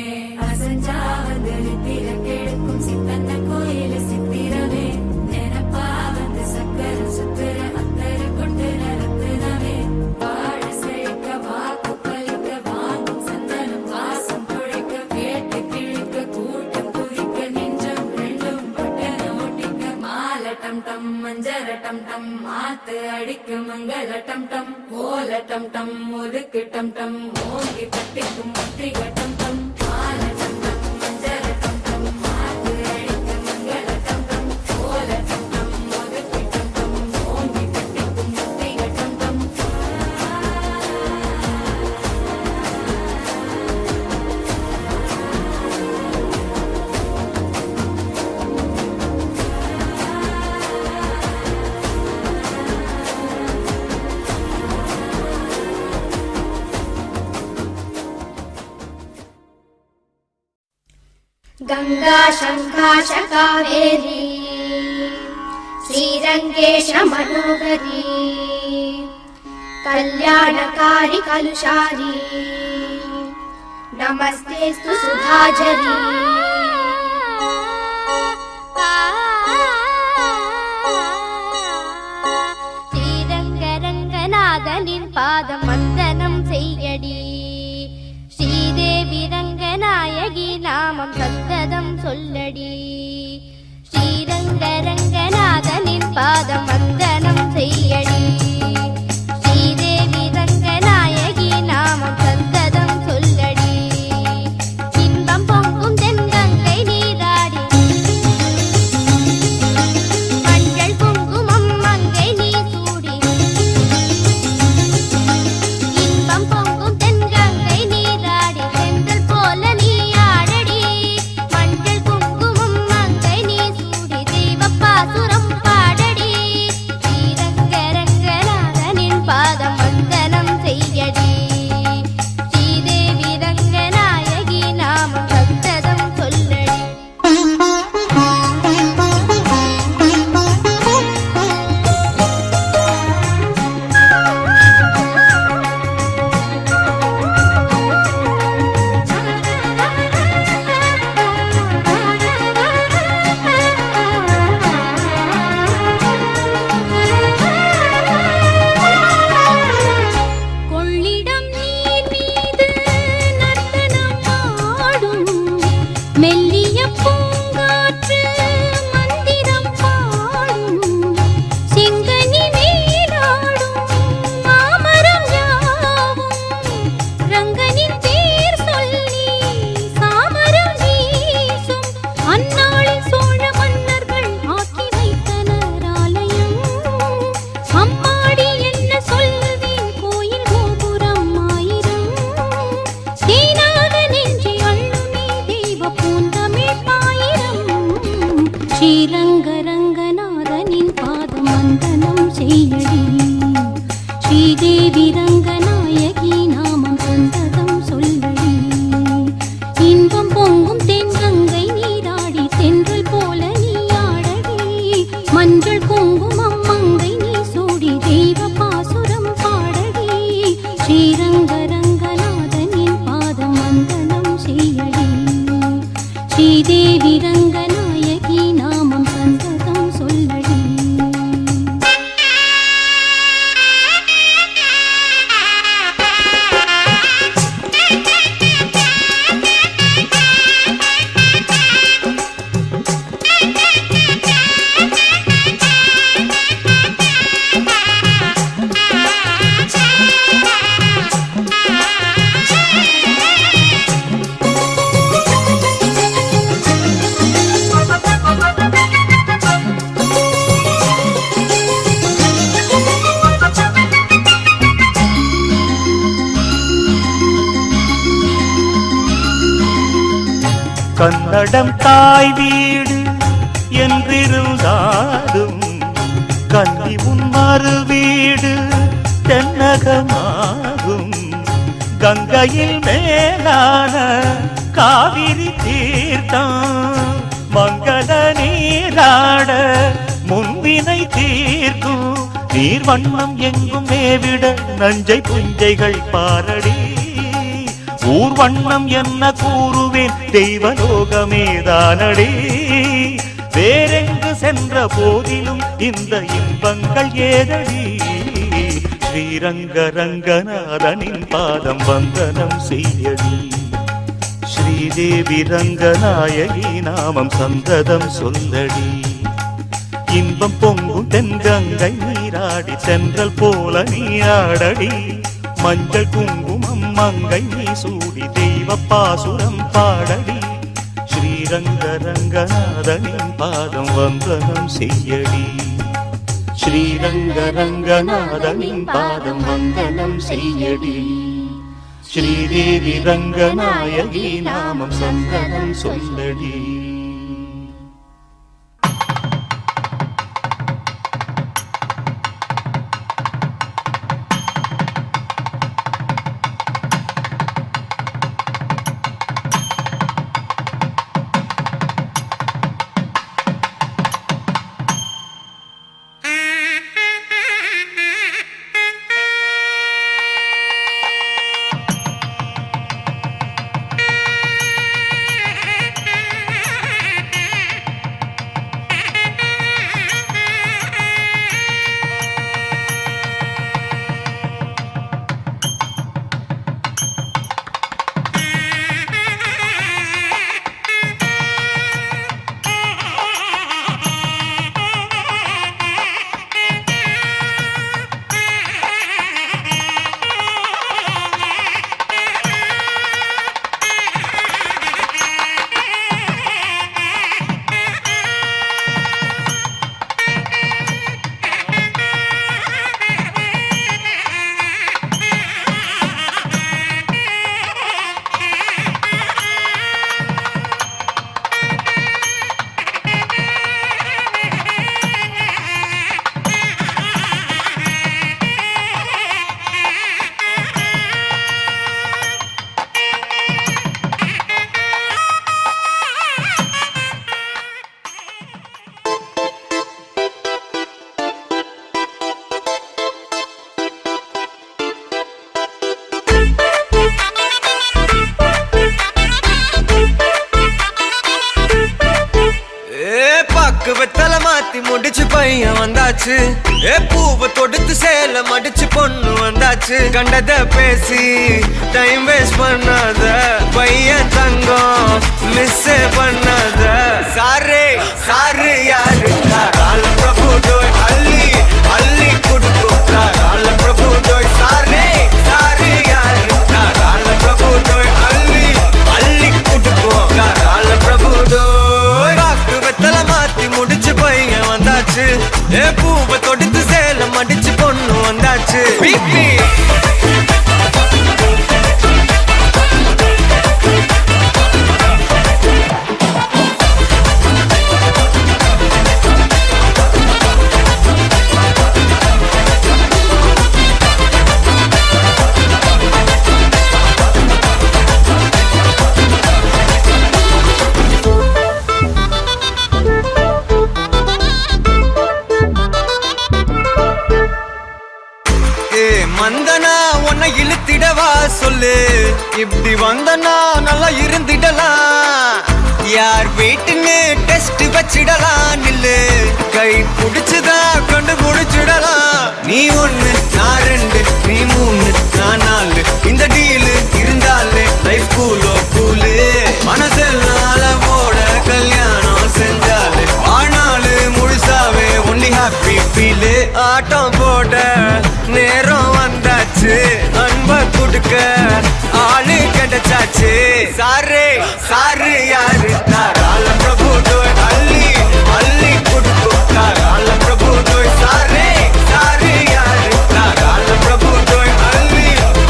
அசஞ்சா வந்து நித்திர கெடுக்கும் சித்தன்ன கோயில் சித்திரமே நினப்பா வந்து சக்கர சுத்துற அத்தர கொண்டு நடத்துனவே வாழ செழிக்க வாக்கு பலிக்க வாங்கும் சந்தனம் வாசம் குழைக்க கேட்டு கிழிக்க கூட்டம் குதிக்க நெஞ்சம் ரெண்டும் பட்டன ஒட்டிக்க மாலை டம் டம் மஞ்சள டம் டம் மாத்து அடிக்க மங்கள டம் டம் ஓல டம் டம் ஒதுக்கு டம் டம் ஓங்கி தட்டிக்கும் முத்திக டம் டம் மாலை டம் டம் மஞ்சள டம் டம் மாத்து அடிக்க மங்கள டம் டம் ஓல டம் டம் ஒதுக்கு டம் டம் ஓங்கி தட்டிக்கும் முத்திக டம் டம்
गंगा शंकाश कावेरी श्रीरंगेश मनोहरी कल्याणकारी कलुषारी नमस्तेस्तु सुधाझरी
ஸ்ரீரங்கரங்கநாதனின் பாதம் வந்தனம் செய்யடி ஸ்ரீதேவி ரங்கநாயகி நாமம் சந்ததம் சொல்லடி ஸ்ரீரங்கரங்கநாதனின் பாதம் வந்தனம் செய்யடி ஸ்ரீதேவி ரங்கநாயகி நாமம் சந்ததம் சொல்லடி இன்பம் பொங்கும் தென்கங்கை நீராடி மஞ்சள் குங்குமம் மங்கை நீ சூடி இன்பம் பொங்கும் தென்கங்கை நீராடி சென்றல் போல நீ ஆடடி மஞ்சள் குங்குமம் மங்கை நீ சூடி தெய்வப்பாசுரம் பாடடி ஸ்ரீரங்கரங்கநாதனின் பாதம் வந்தனம் செய்யடி ஸ்ரீதேவி ரங்கநாயகி நாமம் சந்ததம் சொல்லடி
ஸ்ரீரங்கரங்கநாதனின் பாதம் வந்தனம் செய்யடி ஸ்ரீதேவி ரங்கநாயகி நாமம் சந்ததம் சொல்லடி இன்பம் பொங்கும் தென்கங்கை நீராடி தென்றல் போல நீ ஆடடி மஞ்சள் குங்குமம் மங்கை நீ சூடி தெய்வ பாசுரம் பாடடி ஸ்ரீரங்கரங்கநாதனின் பாதம் வந்தனம் செய்யடி ஸ்ரீதேவி ரங்கநாயகி நாமம் சந்ததம் சொல்லடி
கன்னடம் தாய் வீடு என்றிருந்தாலும் கன்னி உன் மறு வீடு தென்னகமாகும். கங்கையில் மேலான காவிரி தீர்த்தம் மங்கள நீராட முன்வினை தீர்க்கும். நீர் வண்ணம் எங்கும் மேவிட நஞ்சை புஞ்சைகள் பாரடி. ஊர் வண்ணம் என்ன கூறுவேன் தெய்வலோகமேதானடி. வேறெங்கு சென்ற போதிலும் இந்த இன்பங்கள் ஏதடி. ஸ்ரீரங்க ரங்கநாதனின் பாதம் வந்தனம் செய்யடி. ஸ்ரீதேவி ரங்கநாயகி நாமம் சந்ததம் சொல்லடி. இன்பம் பொங்கும் தென்கங்கை நீராடி தென்றல் போல நீராடடி. மஞ்சள் குங்குமம் மங்கை நீ சூடி தெய்வ பாசுரம் பாடடி. ஸ்ரீரங்க ரங்கநாதனின் பாதம் வந்தனம் செய்யடி. ஸ்ரீரங்க ரங்கநாதனின் பாதம் வந்தனம் செய்யடி. ஸ்ரீதேவி ரங்கநாயகி நாமம் சந்தனம் சொல்லடி.
வெத்தலை மாத்தி முடிச்சு பையன் வந்தாச்சு. பூவை தொடுத்து சேல மடிச்சு பொண்ணு வந்தாச்சு. கண்டத பேசி டைம் வேஸ்ட் பண்ணாத பையன் தங்கம் மிஸ் பண்ணாத. சாரே சாரு யாரு கால பிரபு டோய் அள்ளி அள்ளி குடுக்கும். கால பிரபு டோய் சாரே சாரு யாரு கால பிரபு டோய் அள்ளி அள்ளி குடுக்கும். கால பிரபு டோய் வெத்தலை மாத்தி முடிச்சு பையன் வந்தாச்சு. பூவை தொடுத்து சேல மடிச்சு பொண்ணு வந்தாச்சு. பிபி வச்சிடலாம் நில்லு கை புடிச்சுதா கொண்டு முடிச்சிடலாம் நீ ஒண்ணு நான் ரெண்டு நீ மூணு நான் நாலு இந்த டீலு இருந்தாலே லைஃப் கூலோ கூலு மனசெல்லாம் போட கல்யாணம் செஞ்சாலே ஆனாலு முழுசாவே ஒன்லி ஹாப்பி ஃபீலு ஆட்டம் போட நேரம் வந்தாச்சு அன்ப கொடுக்க ஆளு கிடைச்சாச்சு சாரு சாரு யாரு தாராள பிரபு தோய் அள்ளி அள்ளி கொடுக்கும் தாராள பிரபு தோய் சாரு சாரு யாரு தாராள பிரபு தோய் அள்ளி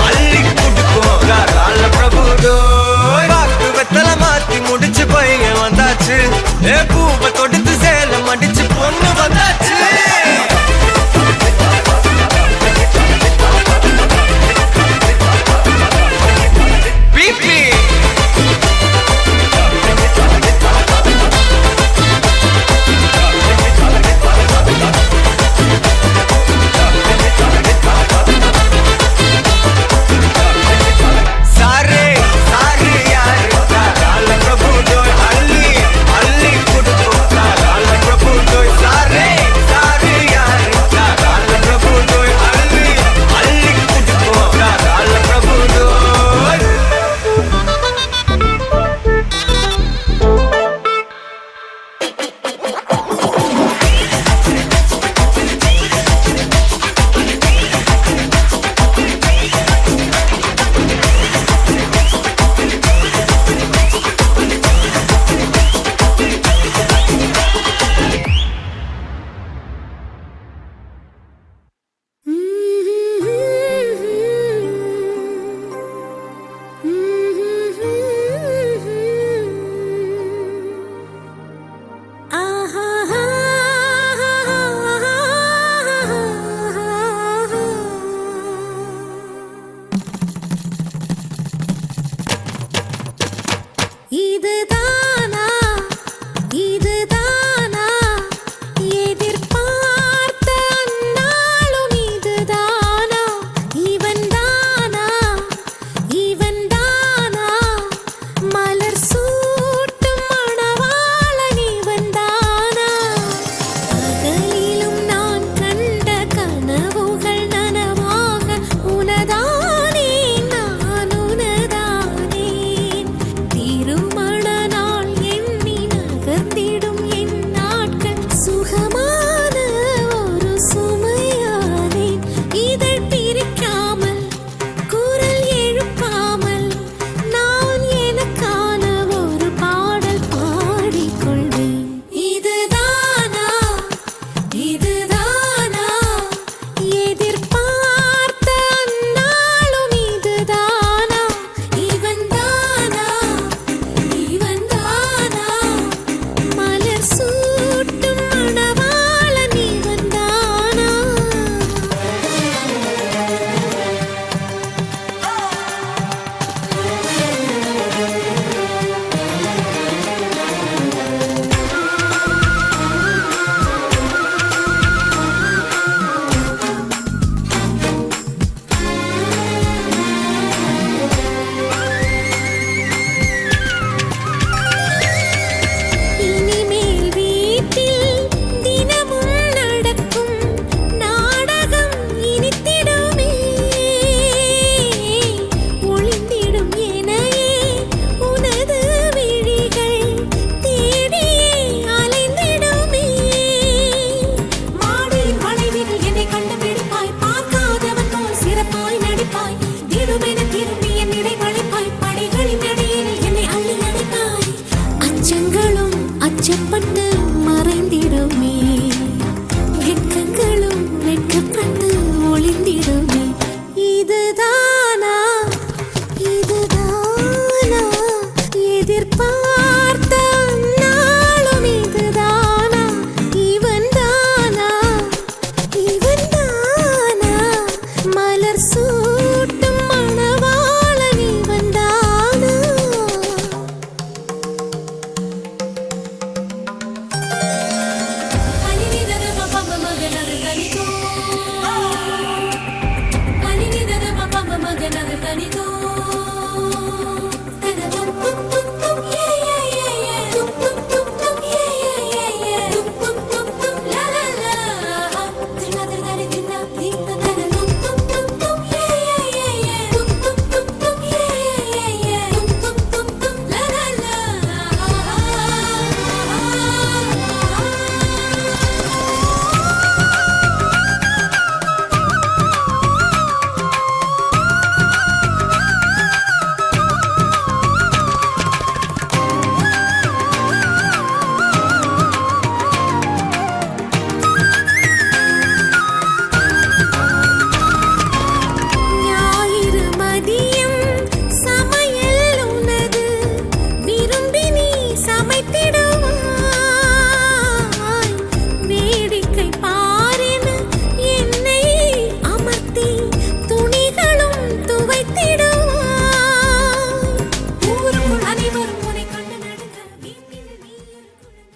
அள்ளி கொடுக்கும் தாராள பிரபு தோய் பாக்கு வெத்தல மாத்தி முடிச்சு பையன் வந்தாச்சு ஏ பூவை தொடுத்து சேலம் அடிச்சு பொண்ணு வந்தாச்சு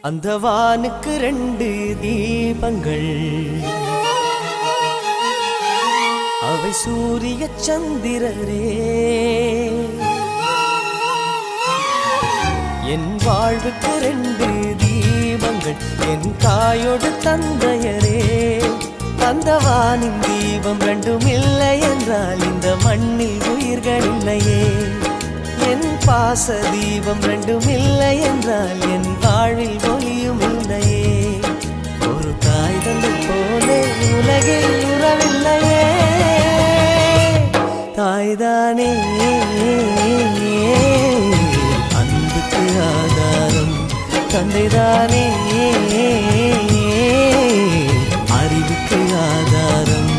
அந்த வானுக்கு 2 தீபங்கள், அவை சூரிய சந்திரரே. என் வாழ்வுக்கு 2 தீபங்கள், என் தாயோடு தந்தையரே. அந்த வானின் தீபம் 2ம் இல்லை என்றால் இந்த மண்ணில் உயிர்கள் இல்லையே. என் பாச தீபம் 2ம் இல்லை என்றால் என் வாழ்வில் ஒளியும் இல்லையே. ஒரு தாய் தந்தை போலே உலகில் உறவில்லையே. தாய்தானே அன்புக்கு ஆதாரம், தந்தைதானே அறிவுக்கு ஆதாரம்.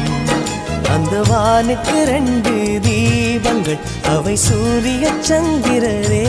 அந்த வானுக்கு 2 தீபங்கள், அவை சூரிய சந்திரரே.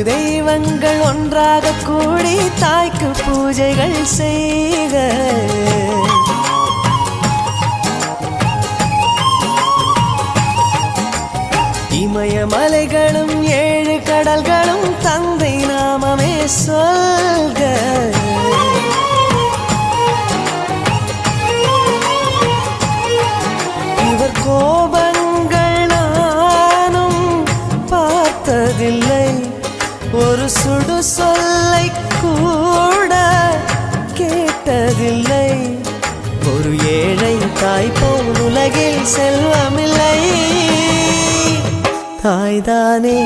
தெய்வங்கள் ஒன்றாக கூடி தாய்க்கு பூஜைகள் செய்க. இமயமலைகளும் 7 கடல்களும் தந்தை நாமமே சொல்க. இவர் கோபங்கள் நானும் பார்த்ததில்லை, ஒரு சுடு சொல்லை கூட கேட்டதில்லை. ஒரு ஏழை தாய் போல் உலகில் செல்வமில்லை. தாய்தானே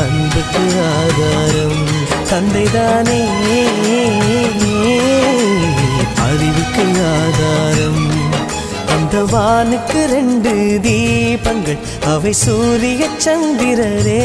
அன்புக்கு ஆதாரம், தந்தைதானே அறிவுக்கு ஆதாரம். அந்த வானுக்கு 2 தீபங்கள், அவை சூரிய சந்திரரே.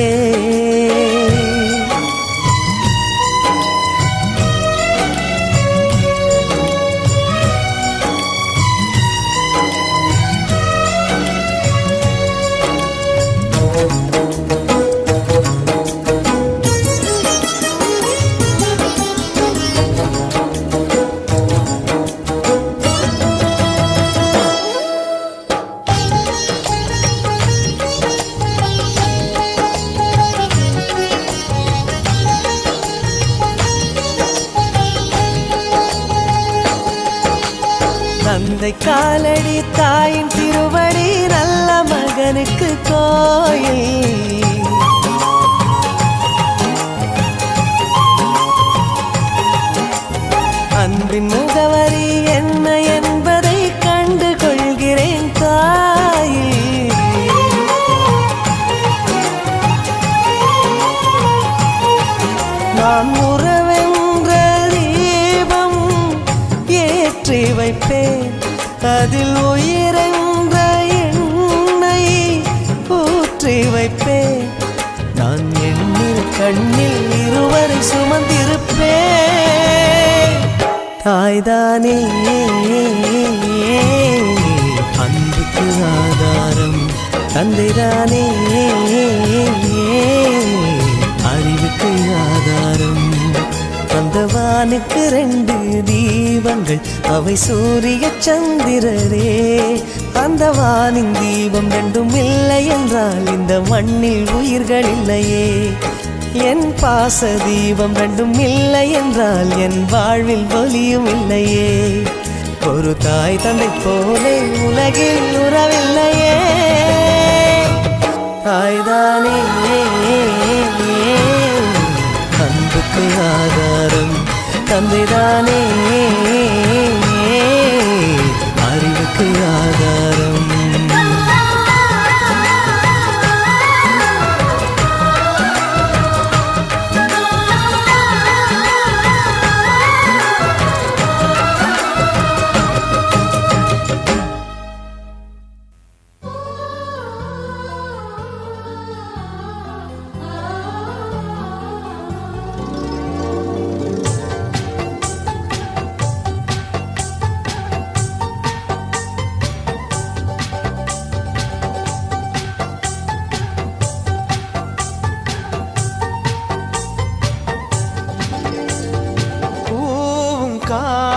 தந்தை காலடி தாயின் திருவடி, நல்ல மகனுக்கு கோயில். அன்பின் முகவரி என்ன என்பதை கண்டு கொள்கிறேன் தாயே. நான் உறவென்ற தீபம் ஏற்றி வைப்பேன், அதில் உயிரென்ற எண்ணெய் ஊற்றி வைப்பேன். நான் எண்ணில் கண்ணில் இருவரை சுமந்திருப்பேன். தாய்தானே அன்புக்கு ஆதாரம், தந்தைதானே அறிவுக்கு ஆதாரம். அந்த வானுக்கு 2 தீபங்கள், அவை சூரிய சந்திரரே. அந்த வானின் தீபம் 2ம் இல்லை என்றால் இந்த மண்ணில் உயிர்கள் இல்லையே. என் பாச தீபம் 2ம் இல்லை என்றால் என் வாழ்வில் ஒளியும் இல்லையே. ஒரு தாய் தந்தை போலே உலகில் உறவில்லையே. தாய்தானே அன்புக்கு ஆதாரம், தந்தைதானே அறிவுக்கு ஆதாரம்.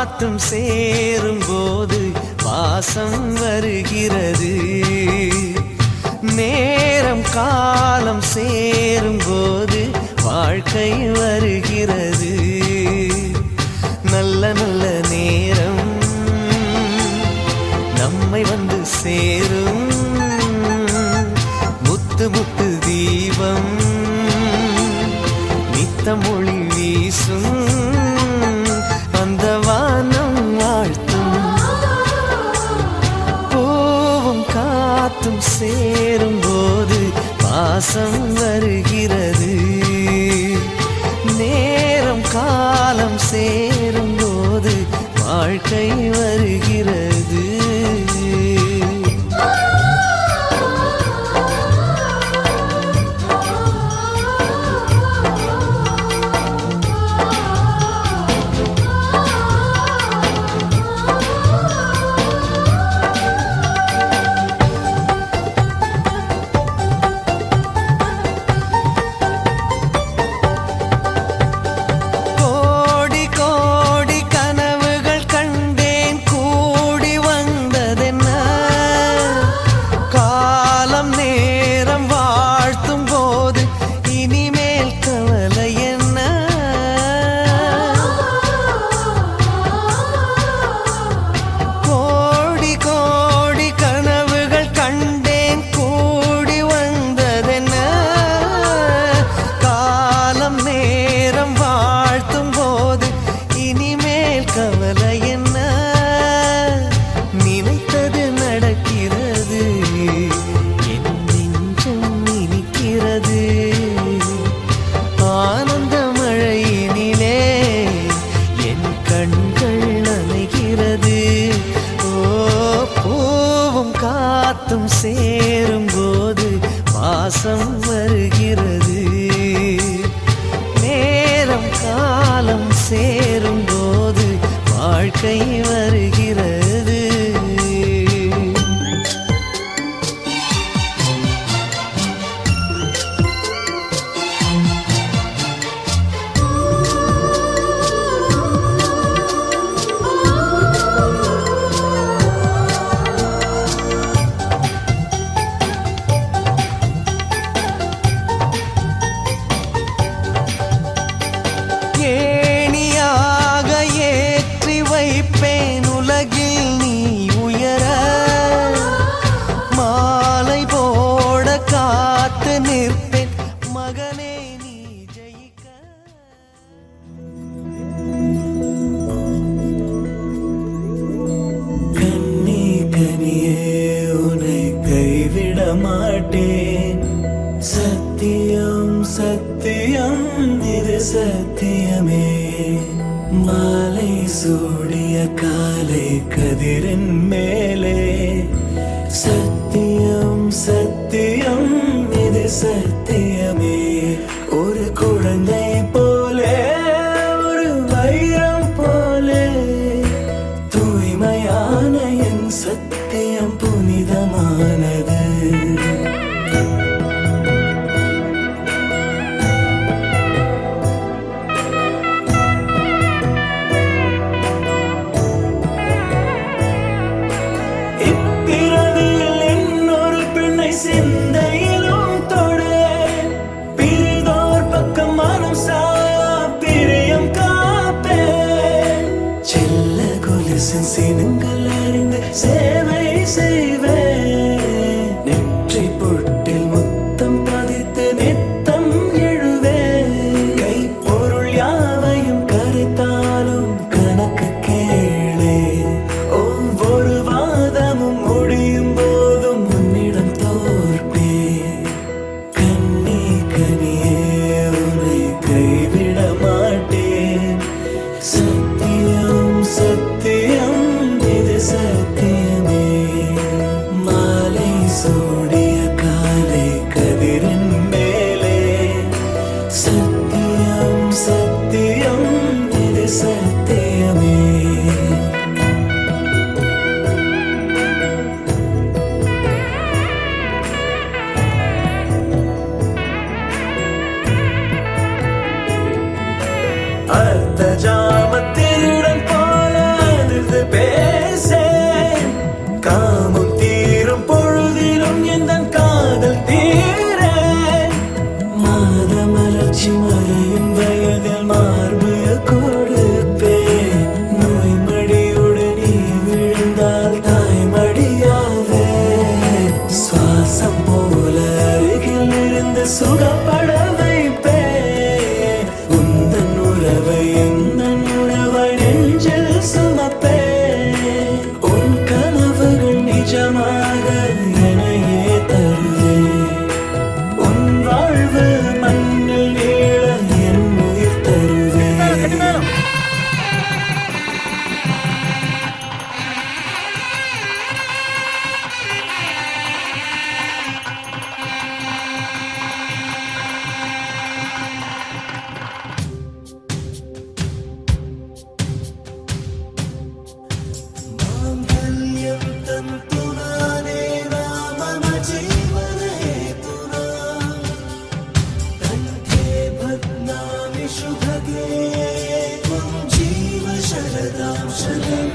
காத்தும் சேரும் போது வாசம் வருகிறது. நேரம் காலம் சேரும் போது வாழ்க்கை வருகிறது. நல்ல நல்ல நேரம் நம்மை வந்து சேரும். முத்து முத்து தீபம் நித்தம் ஒளி வீசும். அந்த வானம் வாழ்த்தும். பூவும் காத்தும் சேரும் போது வாசம் வருகிறது. நேரம் காலம் சேரும் போது வாழ்க்கை வருகிறது. சேரும் போது வாசம் வருகிறது. நேரம் காலம் சேரும் போது வாழ்க்கை வருகிறது. ஏணியாக ஏற்றி வைப்பேன் உலகில் நீ உயர. மாலை போட காத்து நிற்பேன் மகனே நீ ஜெயிக்க.
கண்ணே கனியே உன்னை கைவிட மாட்டேன். சத்தியம் சத்தியம் இது சத்தியமே. மாலை சூடிய காலை கதிரின் மேலே. சத்தியம் சத்தியம் இது சத்தியமே. ஒரு குழந்தை போலே ஒரு வைரம் போலே தூய்மையான என் சத்தியம் புனிதமானது. சிந்தையிலும் தொடு பிரிதோர் பக்கம் மனம் சாயா பிரியம் காப்பே. செல்ல கொலுசின் சினங்கள் அறிந்து சேவை செய்வேன். நெற்றி பொட்டில் முத்தம் பதித்து நித்தம் எழுவேன். கை பொருள் யாவையும் கரைத்தாலும் கணக்கு கேளே. ஒவ்வொரு வாதமும் முடியும் போதும் உன்னிடம் கண்ணே கனியே உன்னை கைவிட மாட்டேன். சத்தியம் சத்தியம் இது சத்தியமே. மாலை சூடிய காலை கதிரின் மேலே. சத்தியம் சத்தியம் இது சத்தியமே. அர்த்த ஜாமத்திருடன் போல மூச்சு மறையும் வயதில் மார்பு கொடுப்பேன் நோய் மடியுடன் நீ விழுந்தால் தாய்மடியாவே சுவாசம் போல அருகில் இருந்து சுகப்பட வைப்பேன் உந்தன் உறவை எந்தன் உறவை நெஞ்சில் சுமப்பேன் உன் கனவுகள் நிஜமாக எனையே தருவேன் உன் வாழ்வு மண்ணில் நீள என் உயிர் தருவேன் मांगल्यं तन्तुनानेन मम जीवनहेतुना कण्ठे बध्नामि शुभगे त्वं जीव शरदां शतम्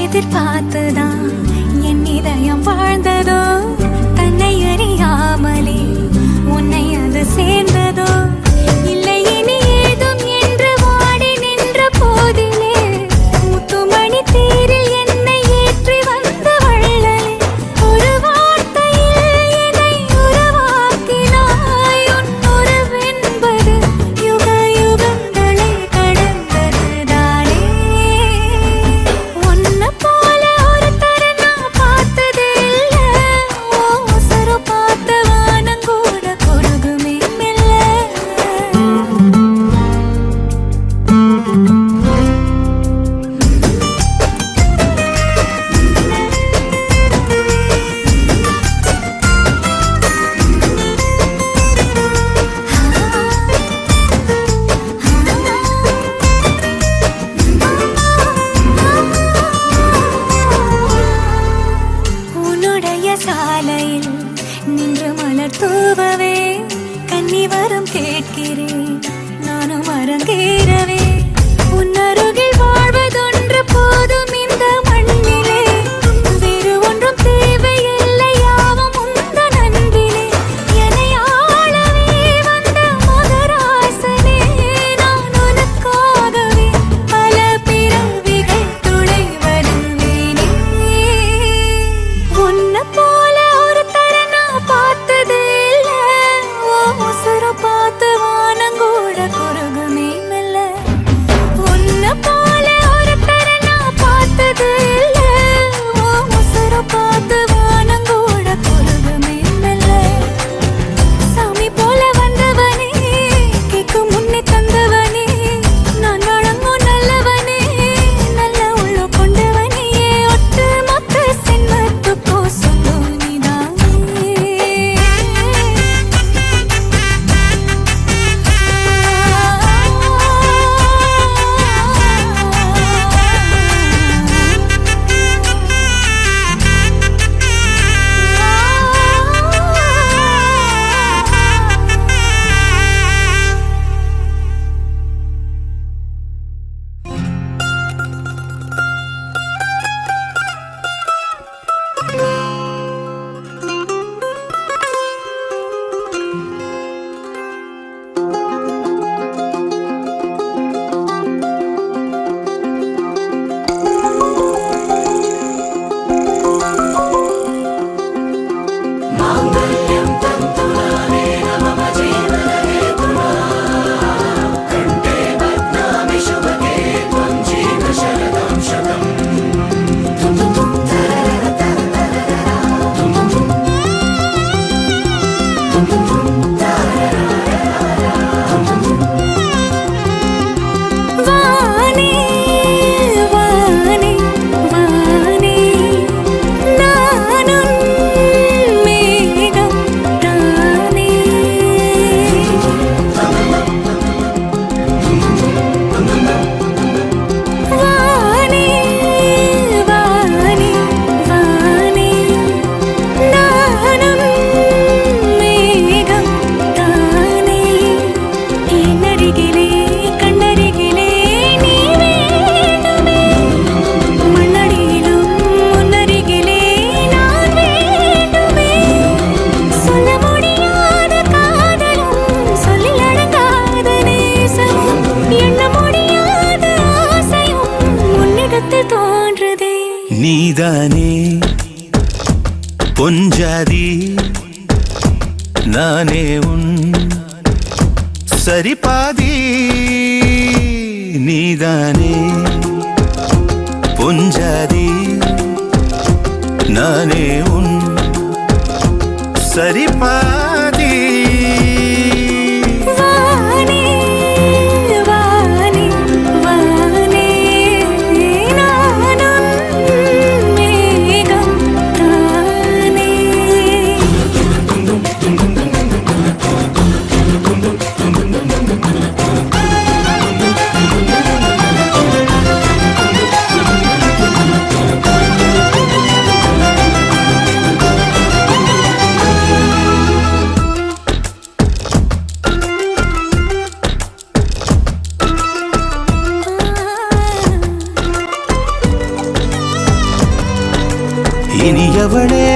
எதிர்பார்த்துதான் என் இதயம் வாழ்ந்ததோ தன்னை அறியாமலே உன்னை அது சேர்ந்ததோ இல்லை இனி ஏதும் என்று வாடி நின்ற போதிலே முத்துமணி தேரில் என்னை ஏற்றி வந்த வள்ளலே ஒரு வார்த்தையில் என்னை உருவாக்கினாய் உன் உறவென்பது யுக யுகங்களை கடந்ததுதானே உன்னை போல ஒரு தரம் நான் பார்த்ததே இல்லை ஓ உசுரு பார்த்த வானம் கூட குறுகுமே மெல்ல உன்னுடைய சாலையில் நின்று மலர் தூவவே கன்னி வரம் கேட்கிறேன் நானும் அரங்கேறவே உன் அருகில் வாழ்வதொன்று போதும் இந்த மண்ணிலே வேறு ஒன்றும் தேவையில்லை யாவும் உந்தன் அன்பிலே என்னை ஆளவே வந்த மகராசனே நான் உனக்காகவே பல பிறவிகள் துணை வருவேனே உன்னை போல ஒரு தரம் நான் பார்த்ததே இல்லை ஓ உசுரு பார்த்து வானம்
நீதானே பொஞ்சாதி நானே உன் சரிபாதி நீதானே பொஞ்சாதி நானே உன் சரிபாதி
வானே வானே வானே நானும் மேகம் தானே
இனியவளே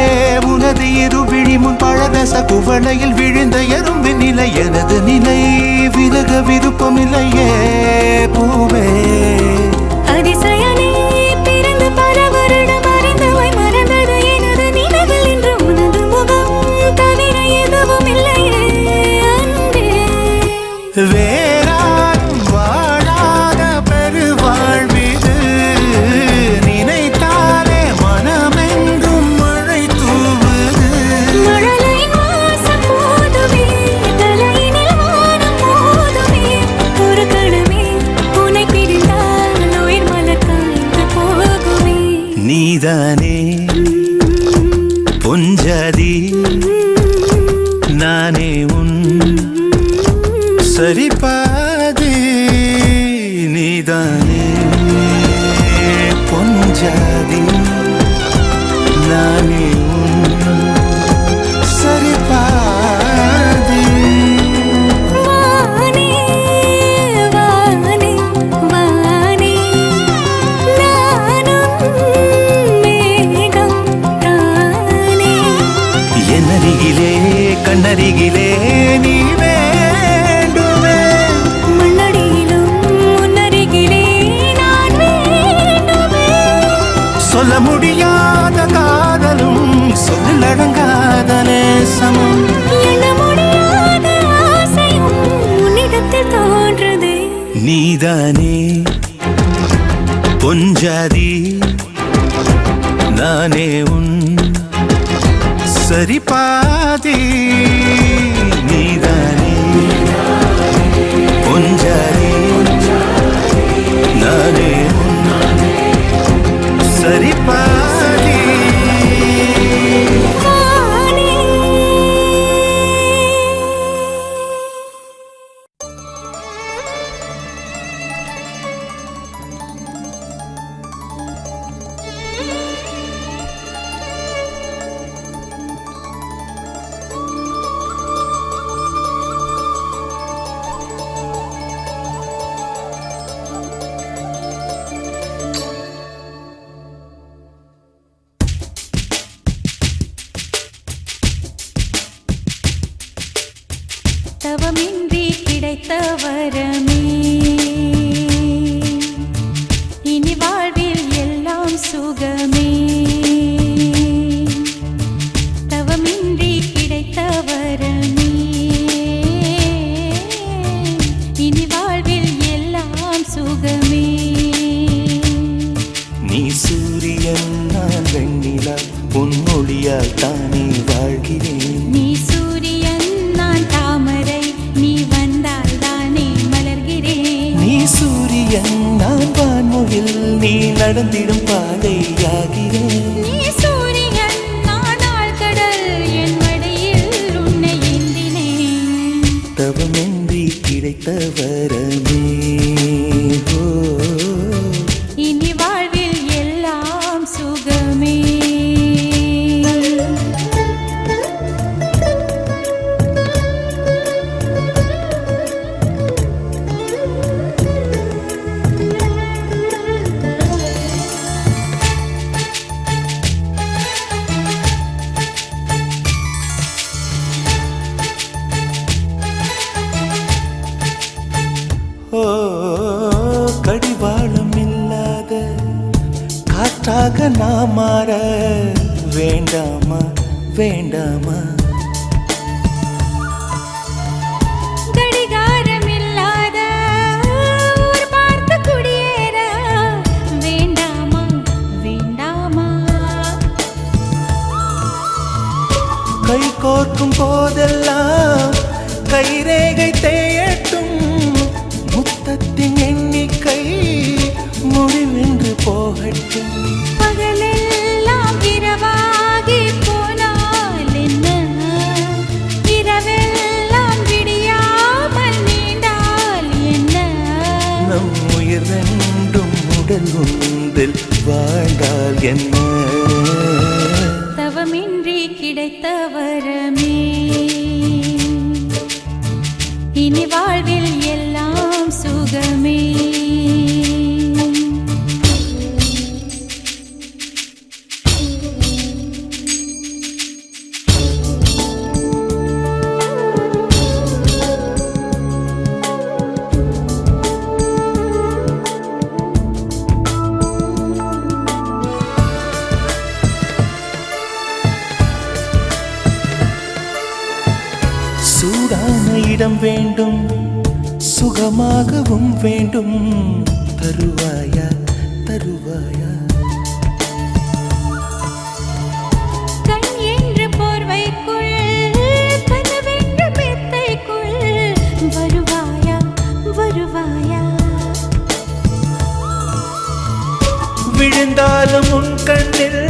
உனது இரு விழி முன் பழதச குவளையில் விழுந்த எறும்பு நிலை எனது நிலை விலக விருப்பமில்லையே பூவே
அதிசயனே பிறந்து பல வருடம் அறிந்தவை மறந்தது எனது நினைவில் இன்று உனது முகம் தவிர எதுவும் இல்லையே அன்பே
வேறாரும் வாழாத பெருவாழ்விது நினைத்தாலே மனமெங்கும் மழை தூவுது
மழலை வாசம் போதுமே தலையினில் வானம் போதுமே ஒரு கணமே உன்னை பிரிந்தால் உயிர் மலர் காய்ந்து போகுமே
நீதானே பொஞ்சாதி நானே உன் சரிபாதி நீதானே பொஞ்சாதி நானே உன் சரிபாதி
வானே வானே வானே நானும் மேகம் தானே
என்னருகிலே கண்ணருகிலே நீ வேண்டுமே
மண்ணடியிலும் முன்னருகிலே நான் வேண்டுமே
சொல்ல முடியாத காதலும் சொல்லடங்காத நேசமும்
எண்ண முடியாத ஆசையும் உன்னிடத்தில் தோன்றுதே
நீதானே பொஞ்சாதி நானே உன் சரிபாதி நீதானே பொஞ்சாதி நானே உன் சரிபாதி
வானே தவமின்றி கிடைத்த வரமே இனி வாழ்வில் எல்லாம் சுகமே தவமின்றி கிடைத்த வரமே இனி வாழ்வில் எல்லாம் சுகமே
நீ சூரியன் நான் வெண்ணிலா பொன்னொழியால் தானே வாழ்கிறேன்
நீ சூரியன் நான் தாமரை நீ வந்தால் தானே மலர்கிறேன்
நீ சூரியன் நான் வான்முகில் நீ நடந்திடும் பாதையாகிறேன்
நீ சூரியன் நான் ஆழ்கடல் என் மடியில் உன்னை ஏந்தினேன்
தவமின்றி கிடைத்த வரமே ஓ
இனி வாழ்வில் எல்லாம் சுகமே
காற்றாக நான் மாற வேண்டாமா வேண்டாமா
கடிகாரம் இல்லாத ஊர் பார்த்து குடியேற வேண்டாமா வேண்டாமா
கை கோர்க்கும் போதெல்லாம் கைரேகை தேயட்டும் முத்தத்தின் எண்ணிக்கை முடிவென்று போகட்டும்
பகலெல்லாம் இரவாகி போனால் என்ன இரவெல்லாம் விடியாமல் நீண்டால் என்ன
நம் உயிர் ரெண்டும் உடல் ஒன்றில் வாழ்ந்தால் என்ன
தவமின்றி கிடைத்த வரமே இனி வாழ்வில் எல்லாம் சுகமே
சூடான இடம் வேண்டும் சுகமாகவும் வேண்டும் தருவாயா தருவாயா
கண் என்ற போர்வைக்குள் கனவென்ற மெத்தைக்குள் வருவாயா வருவாயா
விழுந்தாலும் உன் கண்ணில்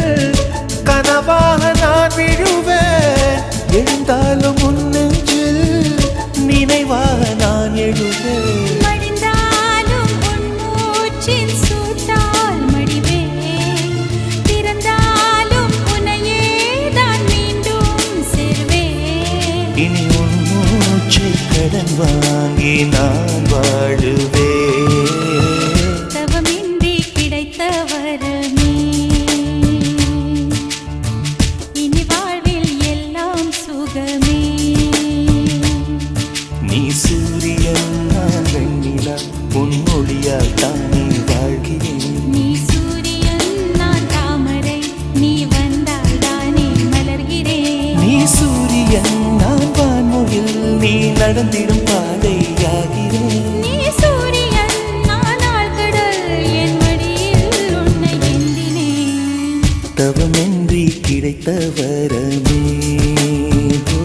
கனவாக நான் விழுவேன் எழுந்தாலும் உன் நெஞ்சில் நினைவாக நான் எழுவேன்
மடிந்தாலும் உன் மூச்சின் சூட்டால் மடிவே திறந்தாலும் உன்னையே தான் மீண்டும் சேர்வே
இனி உன் மூச்சை கடன் வாங்கி நான் வாழுவேன்
தவமின்றி கிடைத்த வரமே இனி வாழ்வில் எல்லாம் சுகமே
நீ சூரியன் நான் வெண்ணிலா உன் மொழியால் தானே வாழ்கிறேன்
நீ சூரியன் நான் தாமரை நீ வந்தால் தானே மலர்கிறேன்
நீ சூரியன் நான் வான்முகில் நீ நடந்திடும் பாதையாகிறேன்
நீ சூரியன் நான் ஆழ்கடல் என் மடியில் உன்னை ஏந்தினேன்
தவமின்றி கிடைத்த வரமே ஓ.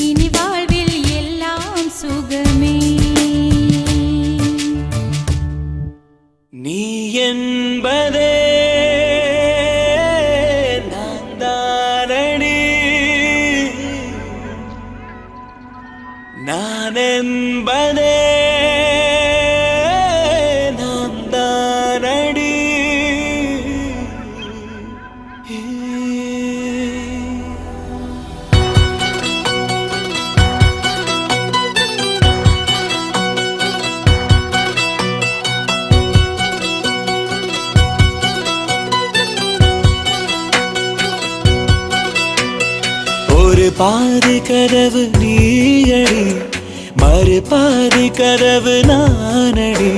இனி வாழ்வில் எல்லாம் சுகமே
நீ என்பதே நான் தானடி நான் என்பதே நான் தானடி ஒரு பாதி கதவு நீயடி மறு பாதி கதவு நானடி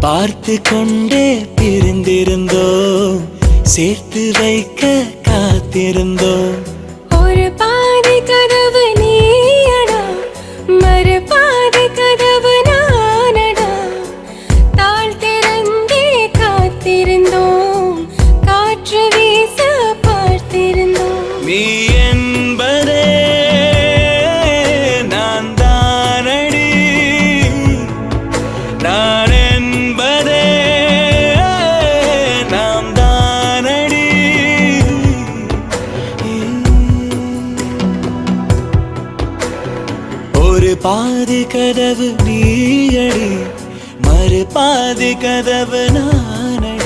பார்த்து கொண்டே பிரிந்திருந்தோம் சேர்த்து வைக்க காத்திருந்தோம்
ஒரு பாதி கதவு நீயடா மறு பாதி கதவு நானடா தாழ் திறந்தே காத்திருந்தோம் காற்று வீச பார்த்திருந்தோம்
நீ என்பதே நான் தானடி நான் என்பதே நாம் தானடி ஒரு பாதி கதவு நீயடி மறு பாதி கதவு நானடி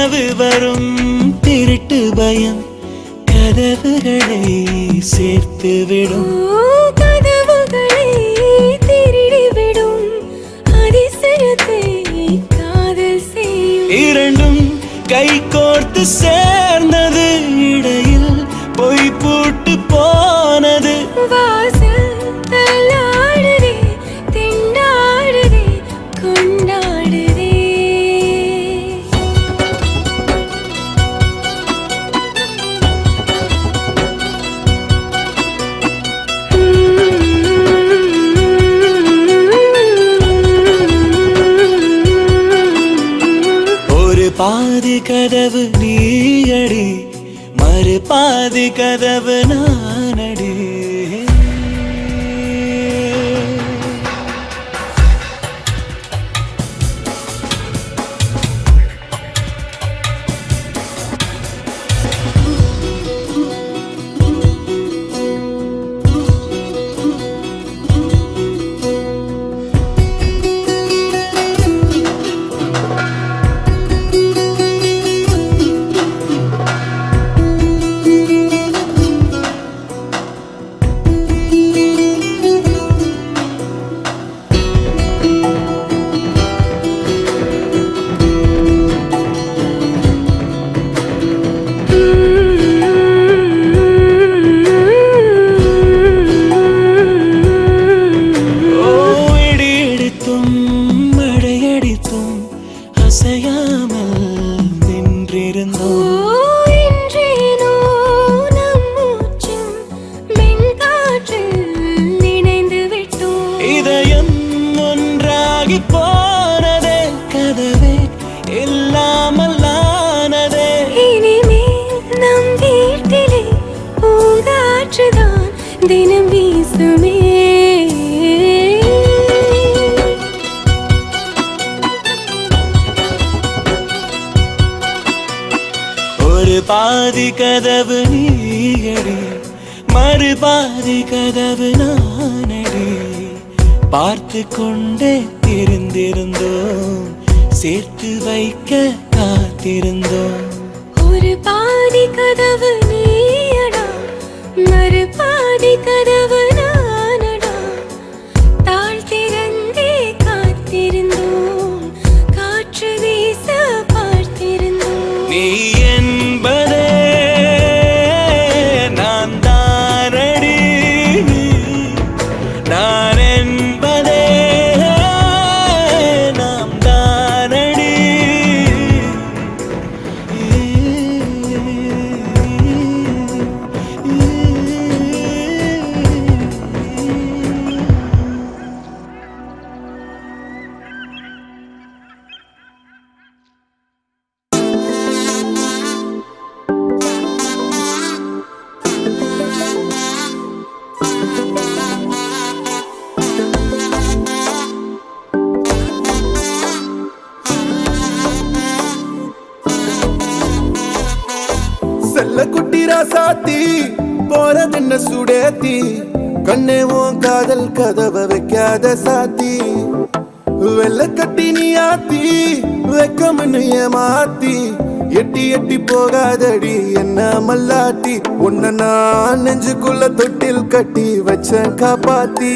கனவு வரும் திருட்டு பயம் கதவுகளை சேர்த்து விடும்.
கதவுகளை திருடிவிடும் அதிசயத்தை காதல் செய்யும்.
இரண்டும் கை கோர்த்து சேர்ந்தது, இடையில் பொய் பூட்டு போனது.
வாசல் தள்ளாடுதே, திண்டாடுதே, கொண்டாடுதே.
ஒரு பாதி கதவு நீயடி, மறு பாதி கதவு நானடி. அசையாமல் நின்றிருந்தோம்.
இன்றேனோ நம் மூச்சும் மென்காற்றில் நினைந்து விட்டோம்.
இதயம் ஒன்றாகி போனதே, கதவே இல்லாமல் ஆனதே.
இனிமேல் நம் வீட்டிலே பூங்காற்றுதான் தினம் வீசுமே.
ஒரு பாதி கதவு நீயடி, மறு பாதி கதவு நானடி. பார்த்து கொண்டே இருந்திருந்தோம், சேர்த்து வைக்க காத்திருந்தோம்.
ஒரு பாதி கதவு நீயடா, மறு பாதி கதவு நானடா. தாழ் திறந்தே காத்திருந்தோம், காற்று வீச பார்த்திருந்தோம்.
நீ என்பதே நான் தானடி, நான் என்பதே நாம் தானடி.
செல்ல குட்டி ராசாத்தி போறதென்ன சுடேத்தி, கண்ணே உன் காதல் கதவை வைக்காத சாத்தி. வெள்ள கட்டி நீ ஆத்தி வெக்கம்னு ஏமாத்தி, எட்டி எட்டி போகாதடி என்ன மல்லாட்டி. உன்ன நான் நெஞ்சுக்குள்ள தொட்டில் கட்டி வச்ச காப்பாத்தி.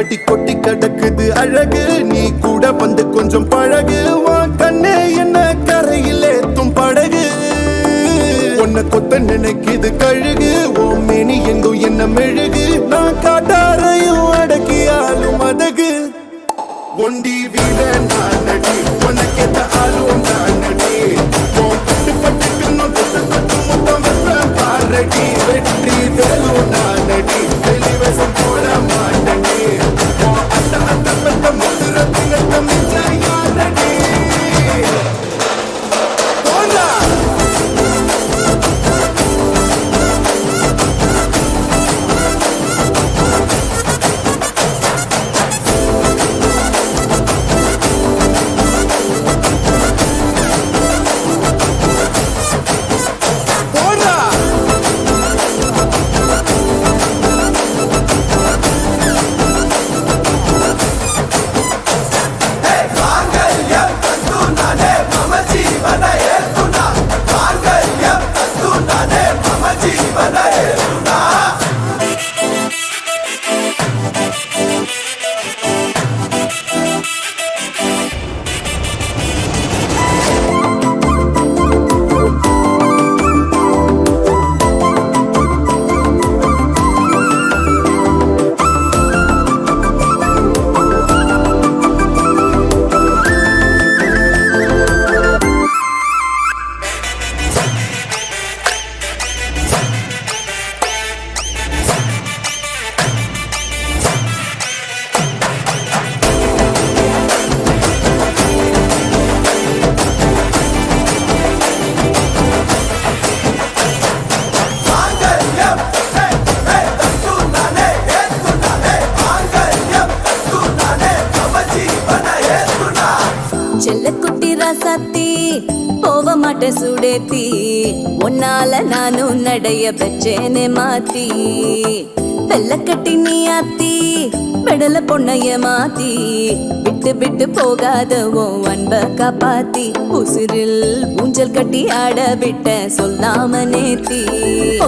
அடி கொட்டி கிடக்குது அழகு, நீ கூட வந்து கொஞ்சம் பழகு. உன் கண்ணே என்ன கரையில் ஏத்தும் படகு. உன்னை கொத்த நினைக்குது கழுகு, ஓ மேனி எங்கும் என்ன மெழுகு. நான் காட்டாரையும் அடக்கியாலும் அதகு. ஒண்டி வீட நான் நடி, உனக்கேத்த ஆளும் நான் நடி. பட்டு பட்டுக்குன்னு தொட்டு தொட்டு முத்தம் வெப்ப பாரடி. வெற்றி வேலும் நான் நடி, வெளிவசம் போட மாட்டடி. அந்த அந்த பட்ட முதுர தினத்த மிச்ச யாரடி.
மாட்ட சுடேத்தி ஒன்னால நானும் நடைய பெச்சேனே மாத்தி வெள்ளக்கட்டி நீ ஆத்தி பெடல பொண்ணைய மாத்தி விட்டு விட்டு போகாதவோ அன்ப காப்பாத்தி உசிரில் ஊஞ்சல் கட்டி ஆட விட்ட சொல்லாம நேத்தி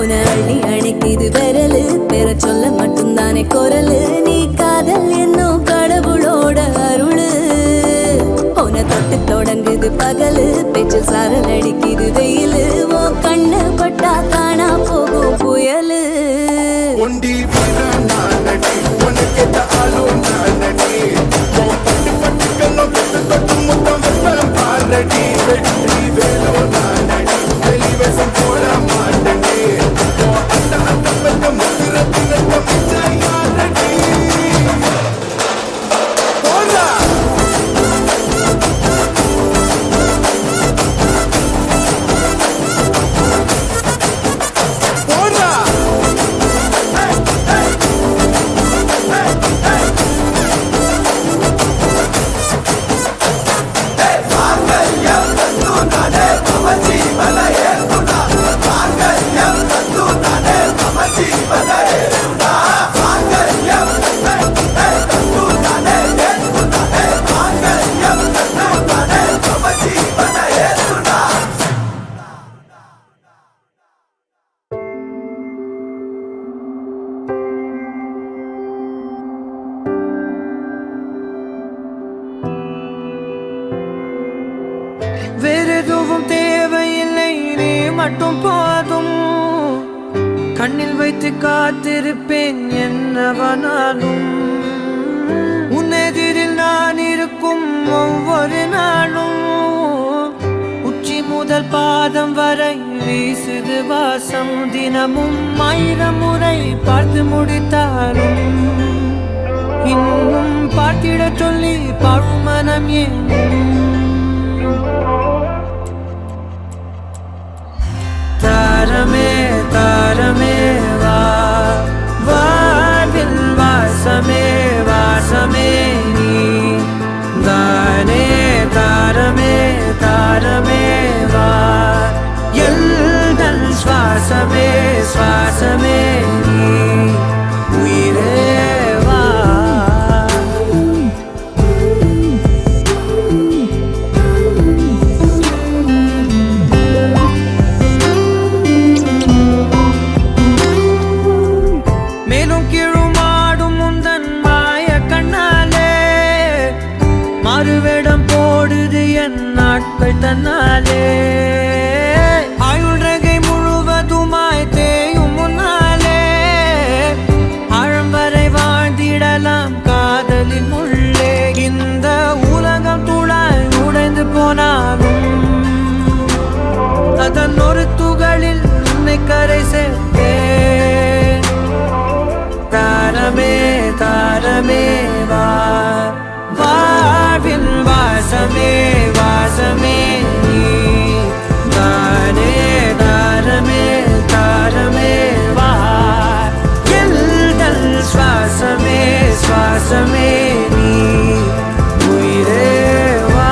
உன அள்ளி அணைக்குது விரலு பெற சொல்ல மட்டும்தானே குரலு நீ காதல் என்னும் கடவுளோட அருளு உன தொட்டு தொடங்குது பகலு பேச்சில் சாரல் அடிக்குது வெயிலு ஓ கண்ணு பட்டா காணா போகும் புயலு
ஒண்டி நானடி உனக்கேத்த ஆளும் நானடி பட்டு பட்டுக்கெல்லாம் தொட்டு தொட்டு முத்தம் வெப்பம் பாரடி வெற்றி வேலோ நானடி வெளிவேசம் போட மாட்டடி அந்த அந்த பக்கம் முத்திரத்தினத்தம் யாரடி போடா போடா
வேறெதுவும் தேவையில்லை நீ மட்டும் போதும் கண்ணில் வைத்து காத்திருப்பேன் என்னவனாலும் உன்னெதிரில் நான் இருக்கும் ஒவ்வொரு நாளும் உச்சி முதல் பாதம் வரை வீசுது வாசம் தினமும் 1000 முறை பார்த்து முடித்தாலும் இன்னும் பார்த்திட சொல்லி பழுமனம் ஏன் தாரமே தாரமே வா வாழ்வில் வாசமே வாசமே நீ தானே தாரமே தாரமே வா எல்தல் சுவாசமே சுவாசமே நீ உயிரே வா மேலும் கீழுமாடும் முந்தன் மாய கண்ணாலே மாறுவேடம் போடுது என் நாட்கள் தன்னாலே ஆயுள் ரகை முழுவதுமாய் தேயும் முன்னாலே ஆழம் வரை வாழ்ந்திடலாம் காதலின் உள்ளே இந்த உலகம் துளாய் உடைந்து போனாலும் அதன் ஒரு துகளில் உன்னை கரை சேர்த்தேன் தாரமே தாரமே வா வாழ்வில் வாசமே வாசமே நீ தானே தாரமே தாரமே வா எல்தல் சுவாசமே சுவாசமே நீ உயிரே வா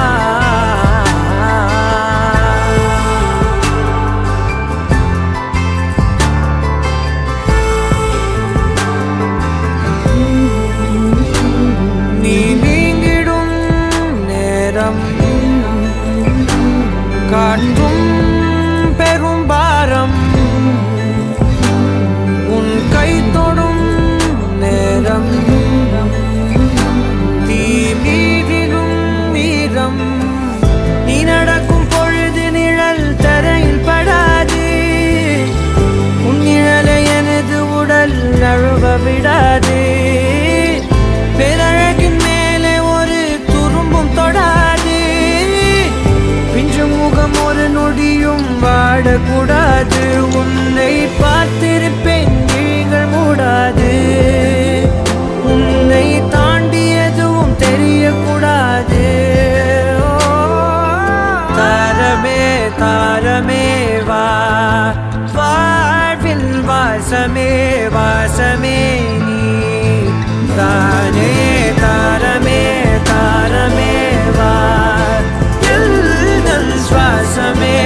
நீ நீங்கிடும் நேரம் காற்றும் பெரும் பாரம் உன் கை தொடும் நேரம் தீ மீதிடும் வீரம் நீ நடக்கும் பொழுது நிழல் தரையில் படாது உன் நிழலை எனது உடல் நழுவ விடாது பேரழகின் மேலே ஒரு துரும்பும் தொடாது பிஞ்சு முகம் ஒரு நொடியும் வாடக்கூடாது உன்னை பார்த்திருப்பேன் விழிகள் மூடாது உன்னை தாண்டி எதுவும் தெரியக்கூடாது தாரமே தாரமே வா வாழ்வில் வாசமே வாசமே நீ தானே தாரமே தாரமே வா எல்தல் சுவாசமே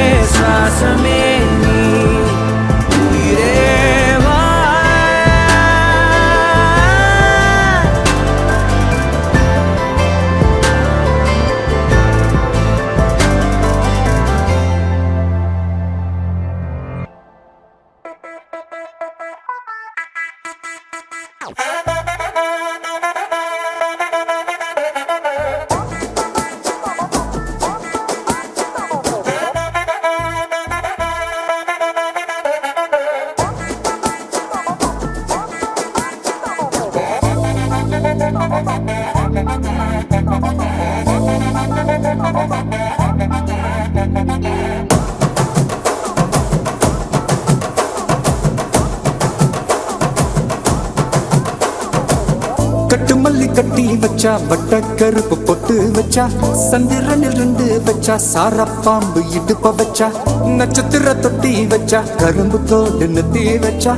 கட்டி வச்சா வட்ட கருப்பு பொட்டு வச்சா சந்திரனில் 2 வச்சா சார பாம்பு இடுப்ப வச்சா நட்சத்திர தொட்டி வச்சா கரும்பு தோடு நெத்தி வச்சா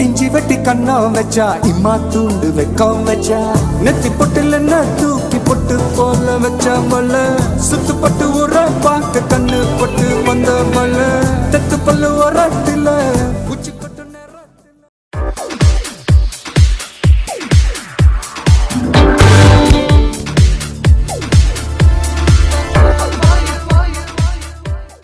இஞ்சி வெட்டி கண்ணா வச்சா இம்மா தூண்டு வெக்கம் வச்சா நெத்தி பொட்டுல தூக்கி பொட்டு போல வச்சா மல்ல சுத்து பட்டு உர பார்க்க கண்ணு பட்டு வந்த மல்ல